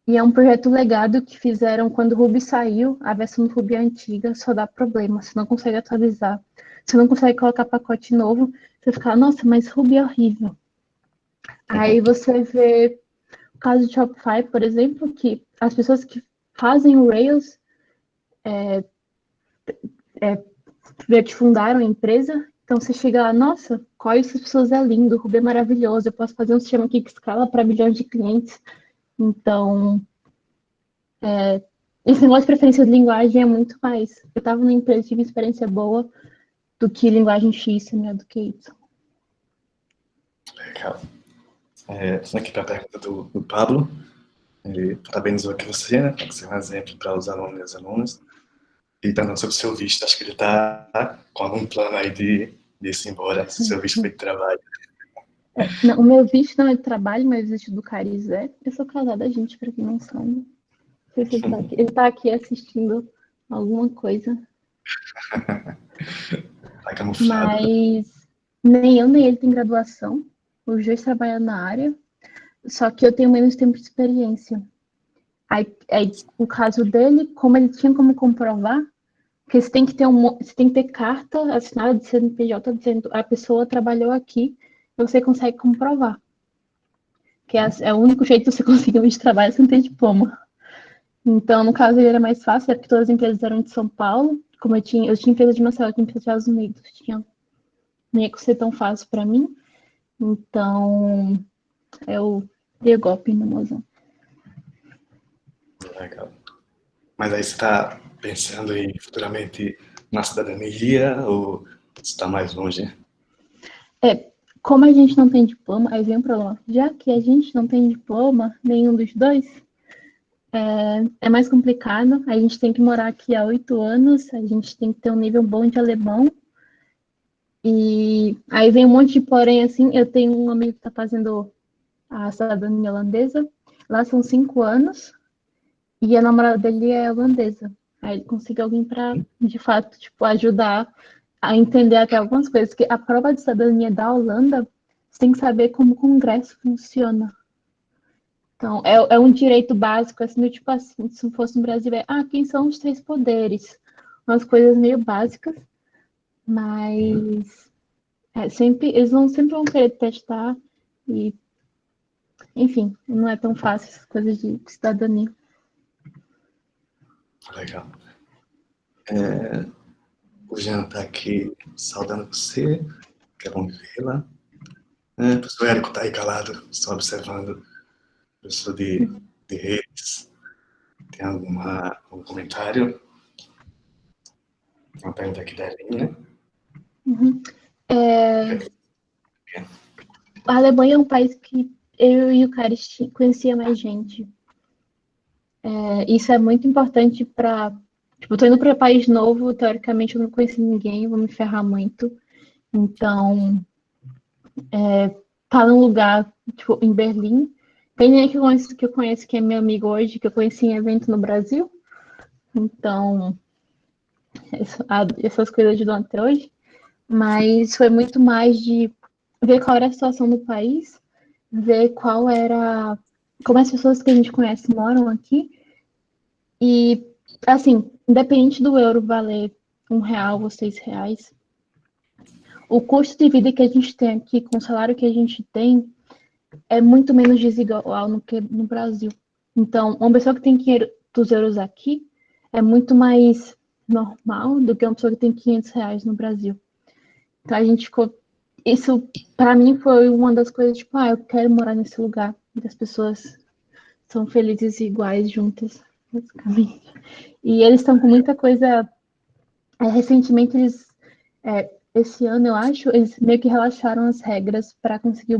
e é um projeto legado que fizeram quando o Ruby saiu, a versão do Ruby antiga só dá problema, você não consegue atualizar, você não consegue colocar pacote novo, você fica, nossa, mas Ruby é horrível. Aí você vê o caso de Shopify, por exemplo, que as pessoas que fazem o Rails que fundaram a empresa, então você chega lá, nossa, qual essas pessoas é lindo, o Ruby é maravilhoso, eu posso fazer um sistema aqui que escala para milhões de clientes. Então, esse negócio de preferência de linguagem é muito mais. Eu estava numa empresa, tive uma experiência boa do que linguagem X, né, do que Y. Legal. Aqui para a pergunta do Pablo. Ele parabenizou aqui você, né? Para ser um exemplo para os alunos e as alunas. E perguntando sobre o seu visto. Acho que ele está com algum plano aí de ir embora, se o seu visto foi de trabalho. Não, o meu visto não é de trabalho, mas o visto do Cariz é. Eu sou casada, gente, para quem não sabe. Não sei se ele está aqui assistindo alguma coisa. Tá camuflado. Mas nem eu nem ele tem graduação. Os dois trabalham na área, só que eu tenho menos tempo de experiência. Aí o caso dele, como ele tinha como comprovar, porque você tem que ter carta assinada de CNPJ dizendo a pessoa trabalhou aqui, e você consegue comprovar. Que é o único jeito de você conseguir um visto de trabalho sem ter diploma. Então, no caso, ele era mais fácil, porque todas as empresas eram de São Paulo. Como eu tinha empresa de Marcelo, eu tinha empresa dos Estados Unidos. Não ia ser tão fácil para mim. Então, eu dei golpe no mozão. Legal. Mas aí você está pensando em futuramente na cidadania ou está mais longe? Como a gente não tem diploma, aí vem um problema. Já que a gente não tem diploma, nenhum dos dois, é mais complicado. A gente tem que morar aqui há 8 anos, a gente tem que ter um nível bom de alemão. E aí vem um monte de porém, assim, eu tenho um amigo que está fazendo a cidadania holandesa, lá são 5 anos, e a namorada dele é holandesa. Aí ele conseguiu alguém para, de fato, tipo, ajudar a entender até algumas coisas, que a prova de cidadania da Holanda, você tem que saber como o Congresso funciona. Então, é um direito básico, assim, tipo assim, se fosse no Brasil, quem são os três poderes? Umas coisas meio básicas, mas sempre vão querer testar e, enfim, não é tão fácil essas coisas de cidadania. Legal. O Jean está aqui saudando você, que é bom vê-la. O professor Érico está aí calado, só observando. Professor de redes, tem algum comentário? Tem uma pergunta aqui da Elinha. Uhum. A Alemanha é um país que eu e o Caris conhecia mais gente. Isso é muito importante para. Tipo, eu tô indo para um país novo, teoricamente eu não conheci ninguém, vou me ferrar muito. Então, tá num lugar, tipo, em Berlim. Tem ninguém que eu conheço que é meu amigo hoje, que eu conheci em evento no Brasil. Então, essas coisas ajudam até hoje. Mas foi muito mais de ver qual era a situação do país, ver como as pessoas que a gente conhece moram aqui. E, assim, independente do euro valer R$ 1 ou R$ 6, o custo de vida que a gente tem aqui, com o salário que a gente tem, é muito menos desigual do que no Brasil. Então, uma pessoa que tem 500 euros aqui é muito mais normal do que uma pessoa que tem R$ 500 no Brasil. Então, a gente ficou. Isso, para mim, foi uma das coisas, tipo, eu quero morar nesse lugar, onde as pessoas são felizes e iguais juntas, basicamente. E eles estão com muita coisa. Recentemente, esse ano, eu acho, eles meio que relaxaram as regras para conseguir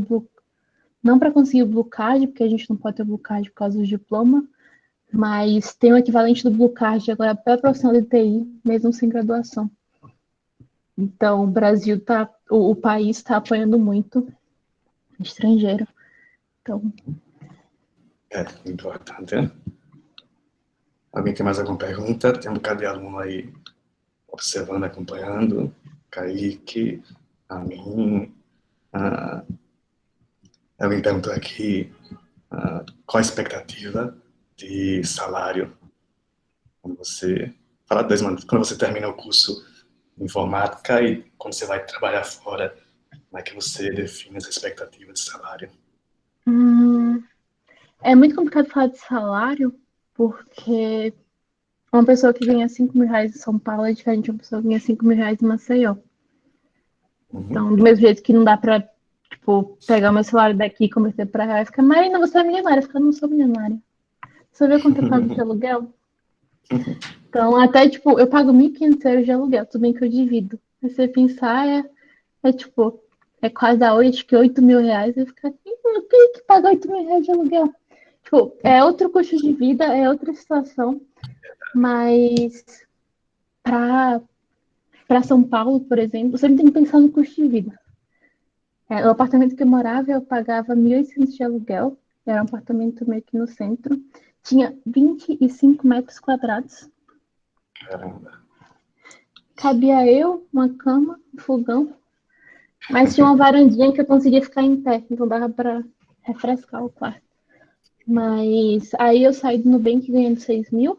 não para conseguir o Blue Card, porque a gente não pode ter o Blue Card por causa do diploma, mas tem o equivalente do Blue Card agora para profissional de TI, mesmo sem graduação. Então, o Brasil o país está apoiando muito estrangeiro. Então, Importante, né? Alguém tem mais alguma pergunta? Tem um bocado de aluno aí observando, acompanhando. Kaique, a mim. Alguém perguntou aqui qual a expectativa de salário quando você fala quando você termina o curso de informática e quando você vai trabalhar fora, como é que você define essa expectativa de salário? é muito complicado falar de salário, porque uma pessoa que ganha R$ 5.000 em São Paulo é diferente de uma pessoa que ganha R$ 5.000 em Maceió. Então, do mesmo jeito que não dá pra, tipo, pegar o meu salário daqui e converter pra cá e ficar, Marina, você é milionária. Eu não sou milionária. Você vê quanto eu pago de aluguel? Então, até, tipo, eu pago R$ 1.500 de aluguel, tudo bem que eu divido. Mas você pensar, tipo, é quase acho que R$ 8.000. Eu ficar, quem que paga R$ 8.000 de aluguel? Tipo, é outro custo de vida, é outra situação. Mas para São Paulo, por exemplo, você tem que pensar no custo de vida. O apartamento que eu morava, eu pagava 1.800 de aluguel. Era um apartamento meio que no centro. Tinha 25 metros quadrados. Caramba. Cabia eu, uma cama, um fogão. Mas tinha uma varandinha que eu conseguia ficar em pé. Então dava para refrescar o quarto. Mas aí eu saí do Nubank ganhando 6 mil.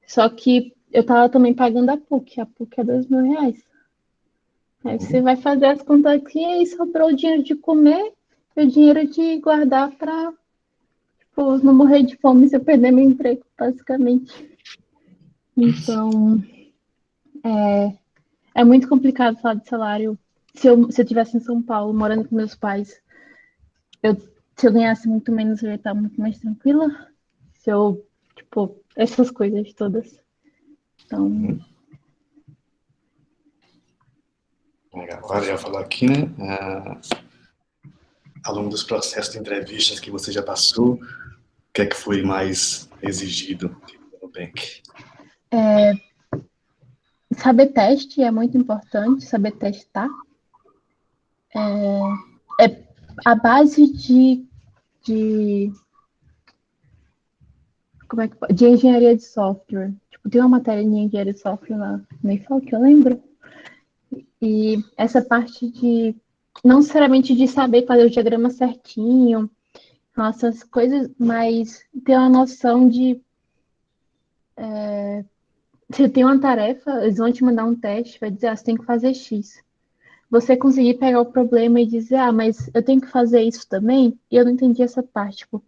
Só que eu tava também pagando a PUC. A PUC é R$ 2.000. Aí você vai fazer as contas aqui e aí sobrou o dinheiro de comer e o dinheiro de guardar para, tipo, não morrer de fome se eu perder meu emprego, basicamente. Então, é muito complicado falar de salário. Se eu tivesse em São Paulo, morando com meus pais, eu, se eu ganhasse muito menos, eu ia estar muito mais tranquila. Se eu, tipo, essas coisas todas. Então, Agora já falou aqui, né? Ao longo dos processos de entrevistas que você já passou, o que é que foi mais exigido no Nubank? saber teste é muito importante, saber testar. É a base de como é que de engenharia de software. Tipo, tem uma matéria de engenharia de software lá na IFAL, que eu lembro. E essa parte de, não necessariamente de saber fazer o diagrama certinho, essas coisas, mas ter uma noção de, você tem uma tarefa, eles vão te mandar um teste, vai dizer, você tem que fazer X. Você conseguir pegar o problema e dizer, mas eu tenho que fazer isso também, e eu não entendi essa parte, tipo,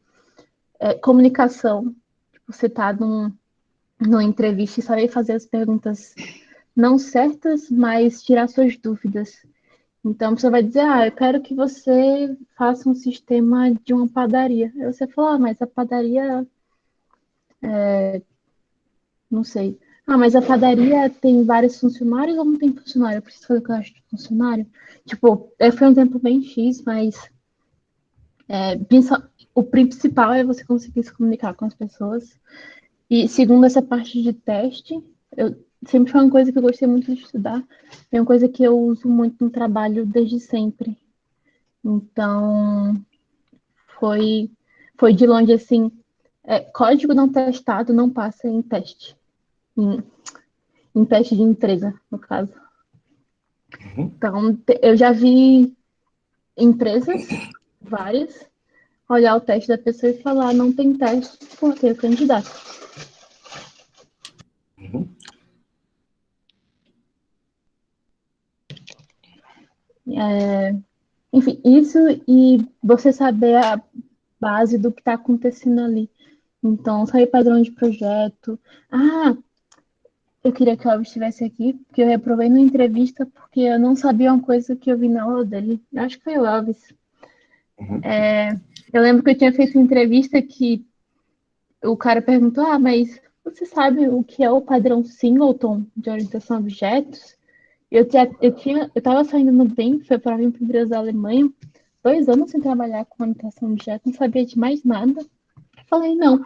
comunicação. Tipo, você tá numa entrevista e saber fazer as perguntas não certas, mas tirar suas dúvidas. Então, você vai dizer, eu quero que você faça um sistema de uma padaria. Aí você fala, mas a padaria, não sei. Mas a padaria tem vários funcionários ou não tem funcionário? Eu preciso fazer o cadastro de funcionário? Tipo, foi um tempo bem X, mas o principal é você conseguir se comunicar com as pessoas. E segundo essa parte de teste, eu sempre foi uma coisa que eu gostei muito de estudar. É uma coisa que eu uso muito no trabalho desde sempre. Então, foi, foi de longe assim, código não testado não passa em teste. Em, em teste de entrega, no caso. Uhum. Então, eu já vi empresas, várias, olhar o teste da pessoa e falar, não tem teste porque é o candidato. Uhum. Enfim, isso e você saber a base do que está acontecendo ali. Então, saber padrão de projeto. Eu queria que o Elvis estivesse aqui, porque eu reprovei na entrevista porque eu não sabia uma coisa que eu vi na aula dele. Eu acho que foi o Elvis. Uhum. Eu lembro que eu tinha feito uma entrevista que o cara perguntou, mas você sabe o que é o padrão Singleton de orientação a objetos? Eu tava saindo no bem, foi para vir para o Brasil da Alemanha, 2 anos sem trabalhar com orientação a objetos, não sabia de mais nada. Falei, não.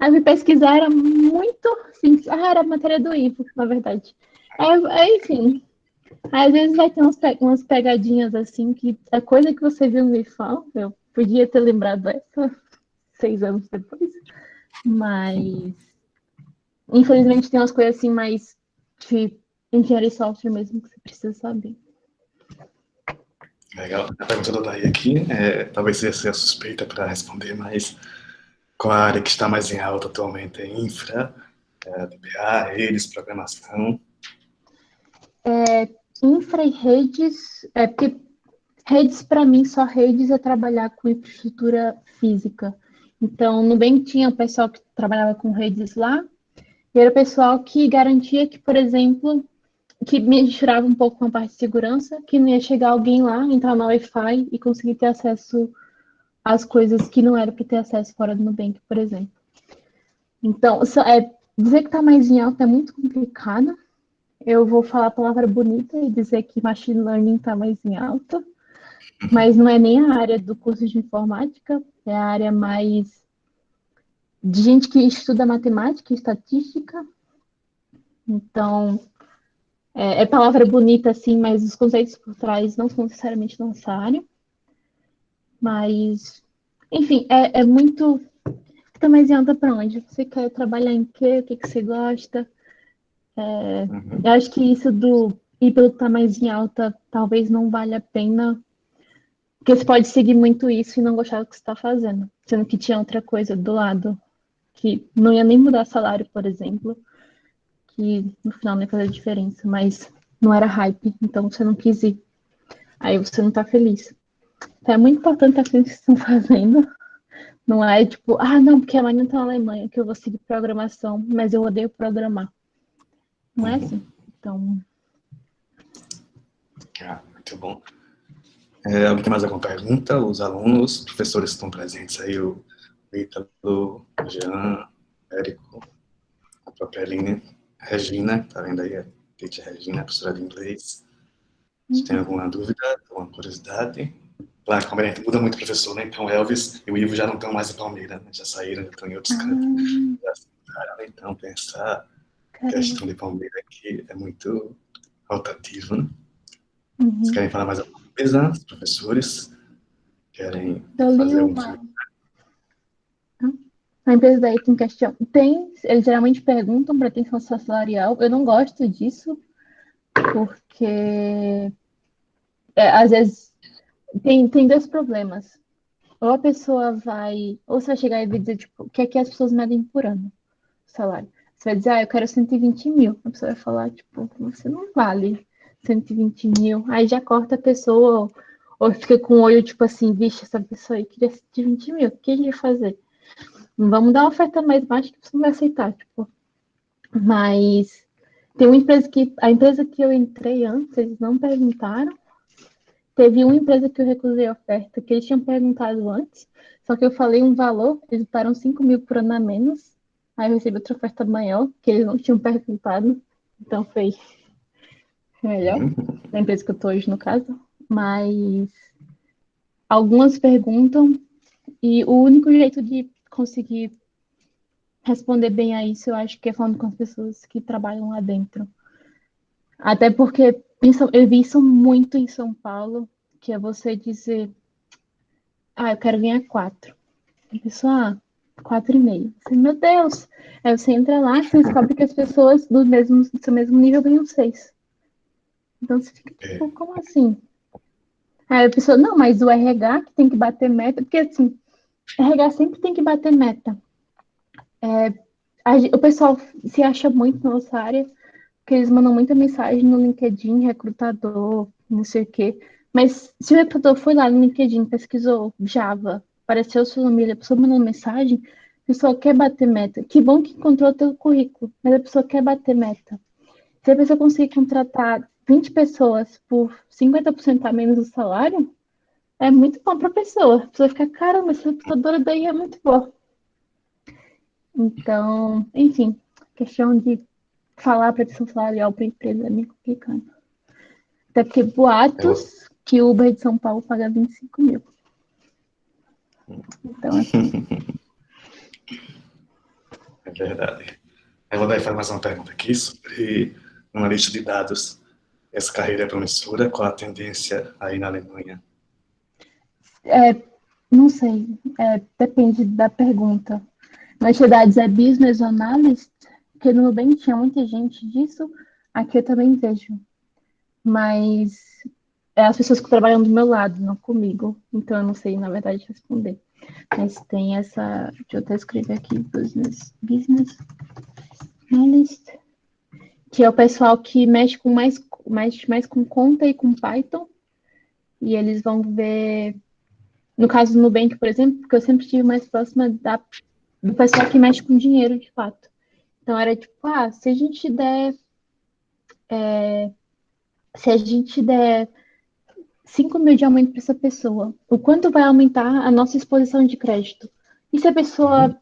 Aí fui pesquisar, era muito simples. Era a matéria do Ivo, na verdade. Enfim, às vezes vai ter umas pegadinhas assim, que a coisa que você viu no IFAL, eu podia ter lembrado essa 6 anos depois, mas infelizmente tem umas coisas assim mais de engenharia de software mesmo que você precisa saber. Legal. A pergunta do Daí aqui, talvez seja suspeita para responder, mas qual a área que está mais em alta atualmente? É infra, DBA, redes, programação? Infra e redes, porque redes, para mim, só redes é trabalhar com infraestrutura física. Então, no Nubank tinha o pessoal que trabalhava com redes lá, e era o pessoal que garantia que, por exemplo, que misturava um pouco com a parte de segurança, que não ia chegar alguém lá, entrar no Wi-Fi e conseguir ter acesso às coisas que não era para ter acesso fora do Nubank, por exemplo. Então, dizer que está mais em alta é muito complicado. Eu vou falar a palavra bonita e dizer que machine learning está mais em alta, mas não é nem a área do curso de informática, é a área mais de gente que estuda matemática e estatística. Então, é palavra bonita, assim, mas os conceitos por trás não são necessariamente nossa área. Mas, enfim, é muito. Fica mais em alta para onde? Você quer trabalhar em quê? O que, que você gosta? Uhum. Eu acho que isso do ir pelo que está mais em alta talvez não valha a pena, porque você pode seguir muito isso e não gostar do que você está fazendo, sendo que tinha outra coisa do lado, que não ia nem mudar salário, por exemplo, que no final não ia fazer diferença, mas não era hype, então você não quis ir. Aí você não tá feliz. Então é muito importante a coisa que vocês estão fazendo. Não é tipo, não, porque a mãe não tá na Alemanha, que eu vou seguir programação, mas eu odeio programar. Não é Uhum. assim. Então, Muito bom. Alguém tem mais alguma pergunta? Os alunos, os professores que estão presentes aí, o Ítalo, o Jean, o Érico, a própria Aline, a Regina, que está vendo aí, a teacher Regina, professora de inglês. Se tem alguma dúvida, alguma curiosidade? Claro, como a gente muda muito professor, né? Então, Elvis e o Ivo já não estão mais em Palmeira, né? Já saíram, já estão em outros cantos. Já se mudaram, né? Então, pensar a caramba. questão de Palmeira aqui é muito rotativo, né? Vocês Uhum. querem falar mais alguma coisa? Os professores querem Eu li fazer algum comentário? uma. Hã? A empresa daí tem questão. Eles geralmente perguntam para atenção salarial. Eu não gosto disso, porque às vezes tem dois problemas. Ou a pessoa vai, ou você vai chegar e vai dizer, tipo, o que é que as pessoas medem por ano, o salário. Você vai dizer, eu quero 120 mil. A pessoa vai falar, tipo, você não vale 120 mil. Aí já corta a pessoa, ou fica com o olho, tipo assim, vixe, essa pessoa aí queria 120 mil, o que a gente vai fazer? Não vamos dar uma oferta mais baixa que você não vai aceitar, tipo. Mas tem uma empresa a empresa que eu entrei antes, eles não perguntaram. Teve uma empresa que eu recusei a oferta, que eles tinham perguntado antes, só que eu falei um valor, eles botaram 5 mil por ano a menos. Aí eu recebi outra oferta maior, que eles não tinham perguntado. Então foi melhor, da empresa que eu tô hoje, no caso. Mas algumas perguntam, e o único jeito de conseguir responder bem a isso, eu acho que é falando com as pessoas que trabalham lá dentro. Até porque eu vi isso muito em São Paulo, que é você dizer, eu quero ganhar 4. A pessoa, 4,5. Você, meu Deus! Aí você entra lá, você descobre que as pessoas do seu mesmo nível ganham 6. Então você fica tipo, como assim? Aí a pessoa, não, mas o RH que tem que bater meta, porque assim, RH sempre tem que bater meta. O pessoal se acha muito na nossa área, porque eles mandam muita mensagem no LinkedIn, recrutador, não sei o quê. Mas se o recrutador foi lá no LinkedIn, pesquisou Java, apareceu o seu nome, a pessoa mandou mensagem, a pessoa quer bater meta. Que bom que encontrou o teu currículo, mas a pessoa quer bater meta. Se a pessoa conseguir contratar 20 pessoas por 50% a menos do salário, é muito bom para a pessoa. A pessoa fica, caramba, essa recrutadora daí é muito boa. Então, enfim, questão de falar para a salarial para a empresa é meio complicado. Até porque boatos que o Uber de São Paulo paga 25 mil. Então, assim. É verdade. Eu vou dar mais uma pergunta aqui sobre uma lista de dados. Essa carreira é promissora? Qual a tendência aí na Alemanha? Não sei, depende da pergunta. Na atividades é business analyst, porque no Nubank tinha muita gente disso, aqui eu também vejo. Mas é as pessoas que trabalham do meu lado, não comigo. Então eu não sei, na verdade, responder. Mas tem essa. Deixa eu até escrever aqui: business analyst, que é o pessoal que mexe com mais com conta e com Python. E eles vão ver. No caso do Nubank, por exemplo, porque eu sempre estive mais próxima do pessoal que mexe com dinheiro, de fato. Então era tipo, se a gente der. Se a gente der 5 mil de aumento para essa pessoa, o quanto vai aumentar a nossa exposição de crédito? E se a pessoa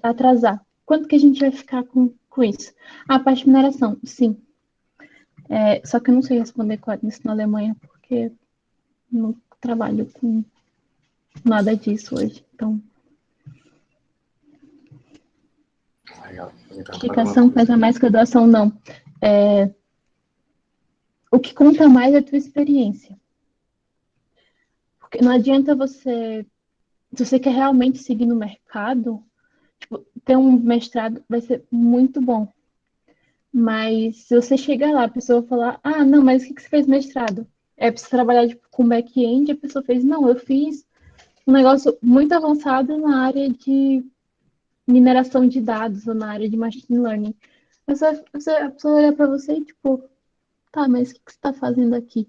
atrasar? Quanto que a gente vai ficar com isso? A parte de mineração, sim. Só que eu não sei responder isso na Alemanha, porque não trabalho com nada disso hoje. Então, Legal. certificação pesa mais que graduação, não. O que conta mais é a tua experiência. Porque não adianta você... Se você quer realmente seguir no mercado, tipo, ter um mestrado vai ser muito bom. Mas se você chegar lá, a pessoa falar, não, mas o que você fez mestrado? É para você trabalhar tipo, com back-end, a pessoa fez, não, eu fiz um negócio muito avançado na área de mineração de dados ou na área de machine learning. Mas a pessoa olha para você e tipo, tá, mas o que você está fazendo aqui?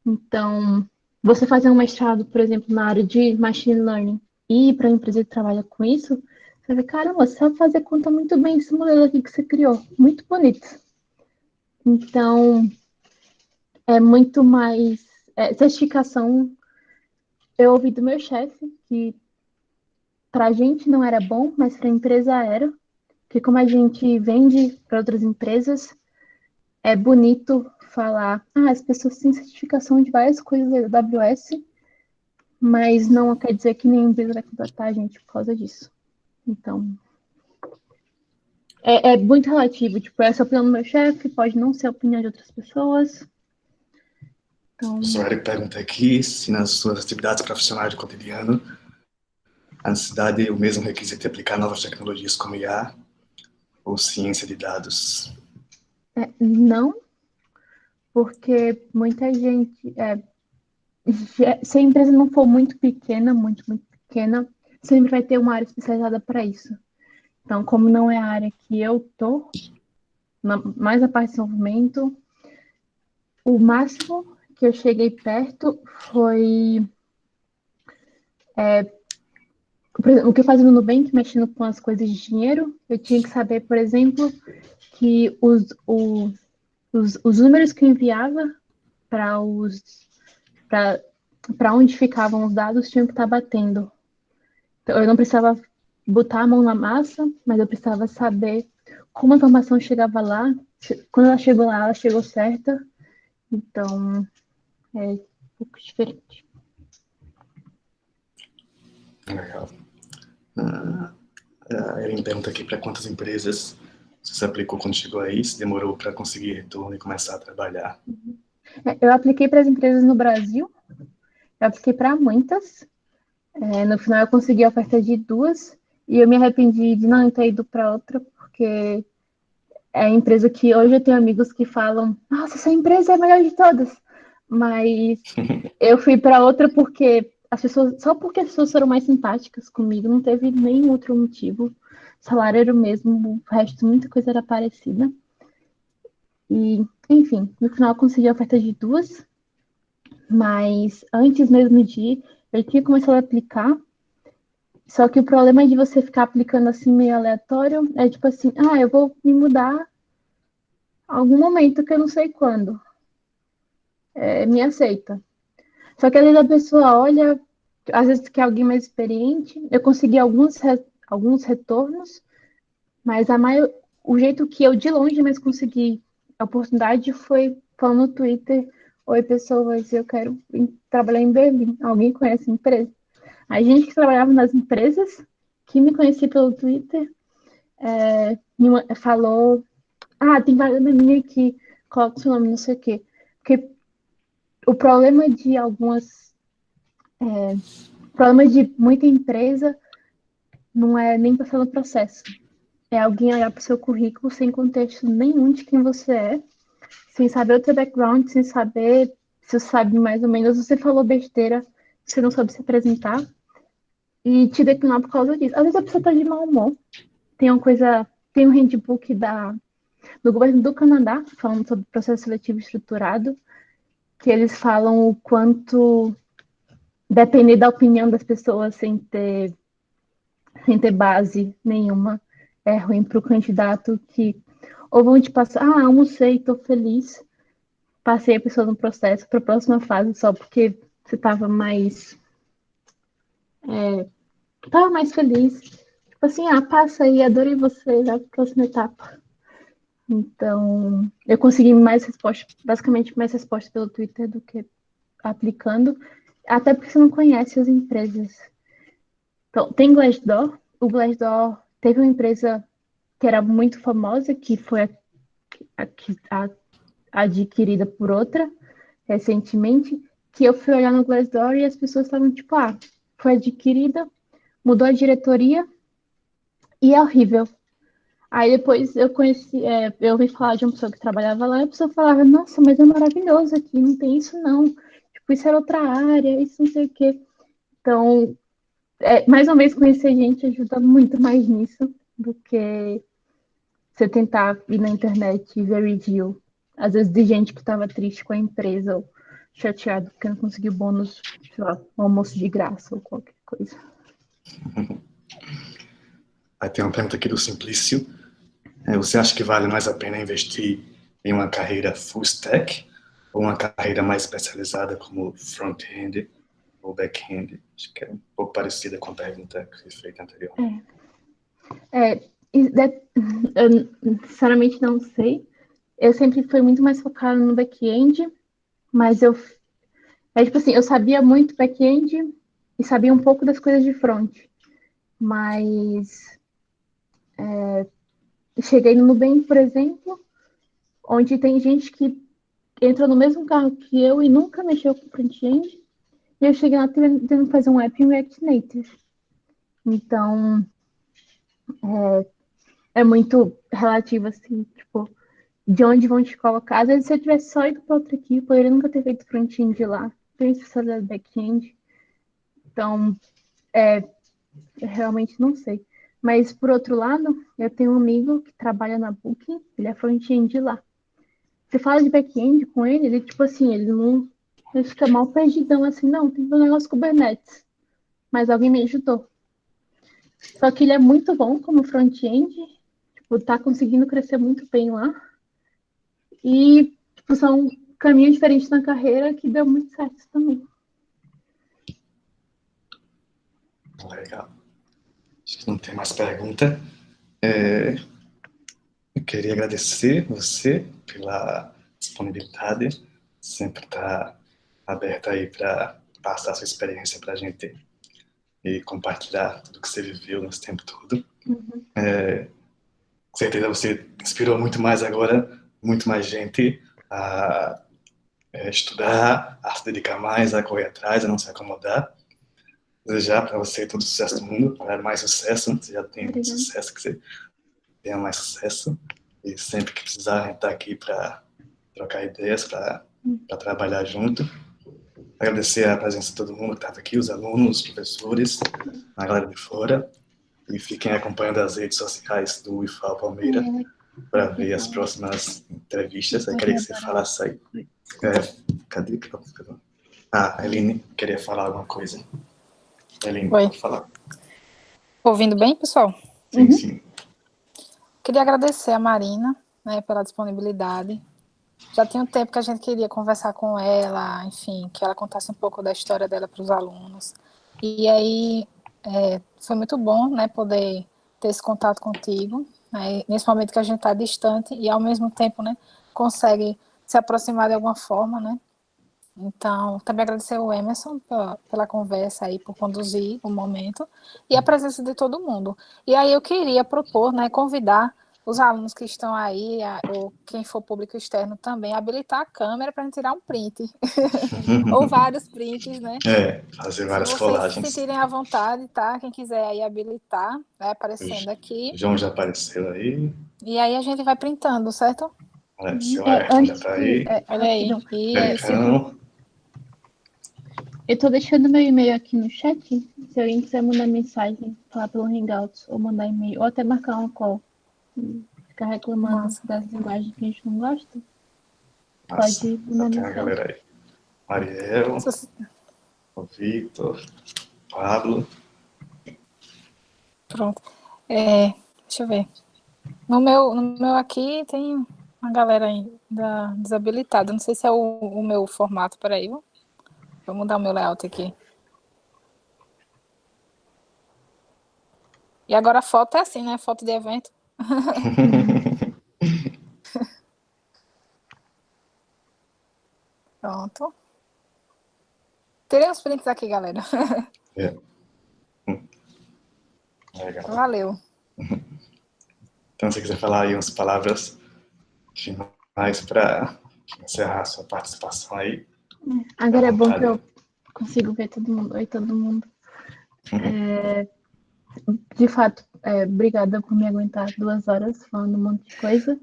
Então, você fazer um mestrado, por exemplo, na área de machine learning e ir para a empresa que trabalha com isso, você vê, caramba, você sabe fazer conta muito bem esse modelo aqui que você criou. Muito bonito. Então, é muito mais certificação. Eu ouvi do meu chefe que para a gente não era bom, mas para a empresa era. Que como a gente vende para outras empresas, é bonito falar, as pessoas têm certificação de várias coisas da AWS, mas não quer dizer que nenhuma empresa vai contratar a gente por causa disso. Então, é muito relativo. Tipo, essa é a opinião do meu chefe, pode não ser a opinião de outras pessoas. Então... O senhor pergunta aqui se nas suas atividades profissionais do cotidiano a necessidade e o mesmo requisito de aplicar novas tecnologias como IA ou ciência de dados? Não, porque muita gente, se a empresa não for muito pequena, muito pequena, sempre vai ter uma área especializada para isso. Então, como não é a área que eu tô, mais a parte de desenvolvimento, o máximo que eu cheguei perto foi por exemplo, o que eu fazia no Nubank, mexendo com as coisas de dinheiro. Eu tinha que saber, por exemplo, que os números que eu enviava para onde ficavam os dados tinham que estar batendo. Então, eu não precisava botar a mão na massa, mas eu precisava saber como a informação chegava lá. Quando ela chegou lá, ela chegou certa. Então, é um pouco diferente. Legal. A Erin pergunta aqui para quantas empresas você se aplicou quando chegou aí, se demorou para conseguir retorno e começar a trabalhar. Eu apliquei para as empresas no Brasil, eu apliquei para muitas. No final, eu consegui a oferta de 2 e eu me arrependi de não ter ido para outra, porque é a empresa que hoje eu tenho amigos que falam: nossa, essa empresa é a melhor de todas. Mas eu fui para outra porque só porque as pessoas foram mais simpáticas comigo, não teve nenhum outro motivo. O salário era o mesmo, o resto, muita coisa era parecida. E, enfim, no final eu consegui a oferta de 2, mas antes mesmo de ir, eu tinha começado a aplicar. Só que o problema de você ficar aplicando assim meio aleatório é tipo assim, eu vou me mudar algum momento que eu não sei quando. Me aceita. Só que às vezes a pessoa olha, às vezes quer alguém mais experiente. Eu consegui alguns retornos, mas o jeito que eu de longe mais consegui a oportunidade foi falando no Twitter: oi, pessoas, eu quero trabalhar em Berlim. Alguém conhece a empresa? A gente que trabalhava nas empresas, que me conhecia pelo Twitter, falou: tem vaga na minha aqui, coloca o seu nome, não sei o quê. Porque o problema de problema de muita empresa não é nem passar no processo. É alguém olhar para o seu currículo sem contexto nenhum de quem você é, sem saber o seu background, sem saber se você sabe mais ou menos, você falou besteira, você não soube se apresentar, e te declinar por causa disso. Às vezes a pessoa está de mau humor. Tem um handbook do governo do Canadá, falando sobre processo seletivo estruturado, que eles falam o quanto depender da opinião das pessoas sem ter base nenhuma é ruim para o candidato, que ou vão te passar, almocei, estou feliz, passei a pessoa no processo para a próxima fase só porque você estava mais feliz. Tipo assim, passa aí, adorei você, já para a próxima etapa. Então, eu consegui basicamente mais respostas pelo Twitter do que aplicando, até porque você não conhece as empresas. Então, tem Glassdoor. O Glassdoor teve uma empresa que era muito famosa, que foi adquirida por outra recentemente, que eu fui olhar no Glassdoor e as pessoas estavam tipo, foi adquirida, mudou a diretoria e é horrível. Aí depois eu ouvi falar de uma pessoa que trabalhava lá e a pessoa falava: nossa, mas é maravilhoso aqui, não tem isso não. Tipo, isso era outra área, isso não sei o quê. Então, mais uma vez, conhecer gente ajuda muito mais nisso do que você tentar ir na internet e ver review. Às vezes de gente que estava triste com a empresa ou chateado porque não conseguiu bônus, sei lá, um almoço de graça ou qualquer coisa. Aí tem uma pergunta aqui do Simplício. Você acha que vale mais a pena investir em uma carreira full stack ou uma carreira mais especializada como front-end ou back-end? Acho que é um pouco parecida com a pergunta que foi feita anterior. Eu sinceramente não sei. Eu sempre fui muito mais focada no back-end, mas tipo assim, eu sabia muito back-end e sabia um pouco das coisas de front. Mas cheguei no Nubank, por exemplo, onde tem gente que entra no mesmo carro que eu e nunca mexeu com front-end. E eu cheguei lá tentando fazer um app em React Native. Então, é muito relativo, assim, tipo, de onde vão te colocar. Às vezes, se eu tivesse só ido para outra equipe, eu poderia nunca ter feito front-end lá. Tenho especialidade back-end. Então, eu realmente não sei. Mas, por outro lado, eu tenho um amigo que trabalha na Booking, ele é front-end lá. Você fala de back-end com ele, ele, tipo assim, ele fica mal perdidão, assim, não, tem um negócio Kubernetes. Mas alguém me ajudou. Só que ele é muito bom como front-end, tipo, tá conseguindo crescer muito bem lá. E, tipo, são caminhos diferentes na carreira que deu muito certo também. Legal. Acho que não tem mais pergunta. Eu queria agradecer você pela disponibilidade, sempre estar aberta aí para passar a sua experiência para a gente e compartilhar tudo que você viveu nesse tempo todo. Uhum. Com certeza você inspirou muito mais agora, muito mais gente a estudar, a se dedicar mais, a correr atrás, a não se acomodar. Desejar para você todo o sucesso do mundo, para mais sucesso, você já tem muito Obrigada. sucesso, que você tenha mais sucesso. E sempre que precisar, a gente está aqui para trocar ideias, para trabalhar junto. Agradecer a presença de todo mundo que estava aqui, os alunos, os professores, a galera de fora. E fiquem acompanhando as redes sociais do IFAL Palmeira para ver as próximas entrevistas. Eu queria que você falasse aí. Cadê? A Eline queria falar alguma coisa. Eline, Oi. pode falar. Ouvindo bem, pessoal? Sim, sim. Queria agradecer a Marina, né, pela disponibilidade. Já tinha um tempo que a gente queria conversar com ela, enfim, que ela contasse um pouco da história dela para os alunos. E aí foi muito bom, né, poder ter esse contato contigo, né, nesse momento que a gente está distante e ao mesmo tempo, né, consegue se aproximar de alguma forma, né. Então, também agradecer ao Emerson pela conversa aí, por conduzir o momento e a presença de todo mundo. E aí eu queria propor, né, convidar os alunos que estão aí, ou quem for público externo também, habilitar a câmera para a gente tirar um print, ou vários prints, né? Fazer Se várias vocês se colagens. sentirem à vontade, tá? Quem quiser aí habilitar, vai aparecendo aqui. João já apareceu aí. E aí a gente vai printando, certo? Seu Ayrton já está aí. Olha aí. Isso. Eu tô deixando meu e-mail aqui no chat. Se alguém quiser mandar mensagem, falar pelo Hangouts, ou mandar e-mail, ou até marcar uma call, ficar reclamando Nossa. das linguagens que a gente não gosta, Nossa, pode mandar tem a mensagem. galera aí. Ariel, o Victor, Pablo. Pronto. Deixa eu ver. No meu aqui tem uma galera ainda desabilitada. Não sei se é o meu formato. Peraí, vou mudar o meu layout aqui. E agora a foto é assim, né? Foto de evento. Pronto. Tirei os prints aqui, galera. Legal. Valeu. Então, se você quiser falar aí umas palavras finais para encerrar a sua participação aí. Agora é bom que eu consigo ver todo mundo. Oi, todo mundo. De fato, obrigada por me aguentar 2 horas falando um monte de coisa.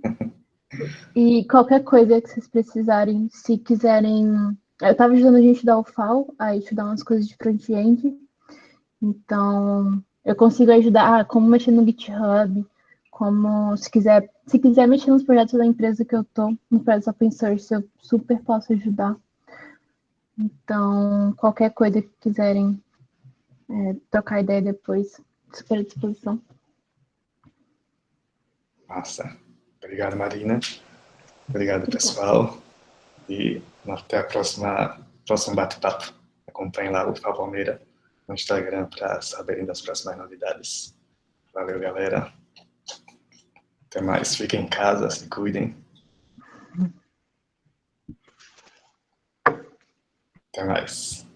E qualquer coisa que vocês precisarem, se quiserem. Eu estava ajudando a gente da UFAL a estudar umas coisas de front-end. Então, eu consigo ajudar como mexer no GitHub, como se quiser mexer nos projetos da empresa que eu tô, no projeto open source, eu super posso ajudar. Então, qualquer coisa que quiserem trocar ideia depois, super à disposição. Massa. Obrigado, Marina. Obrigado, pessoal. E até a próximo bate-papo. Acompanhe lá o IFAL Palmeira no Instagram para saberem das próximas novidades. Valeu, galera. Até mais. Fiquem em casa, se cuidem. Até mais.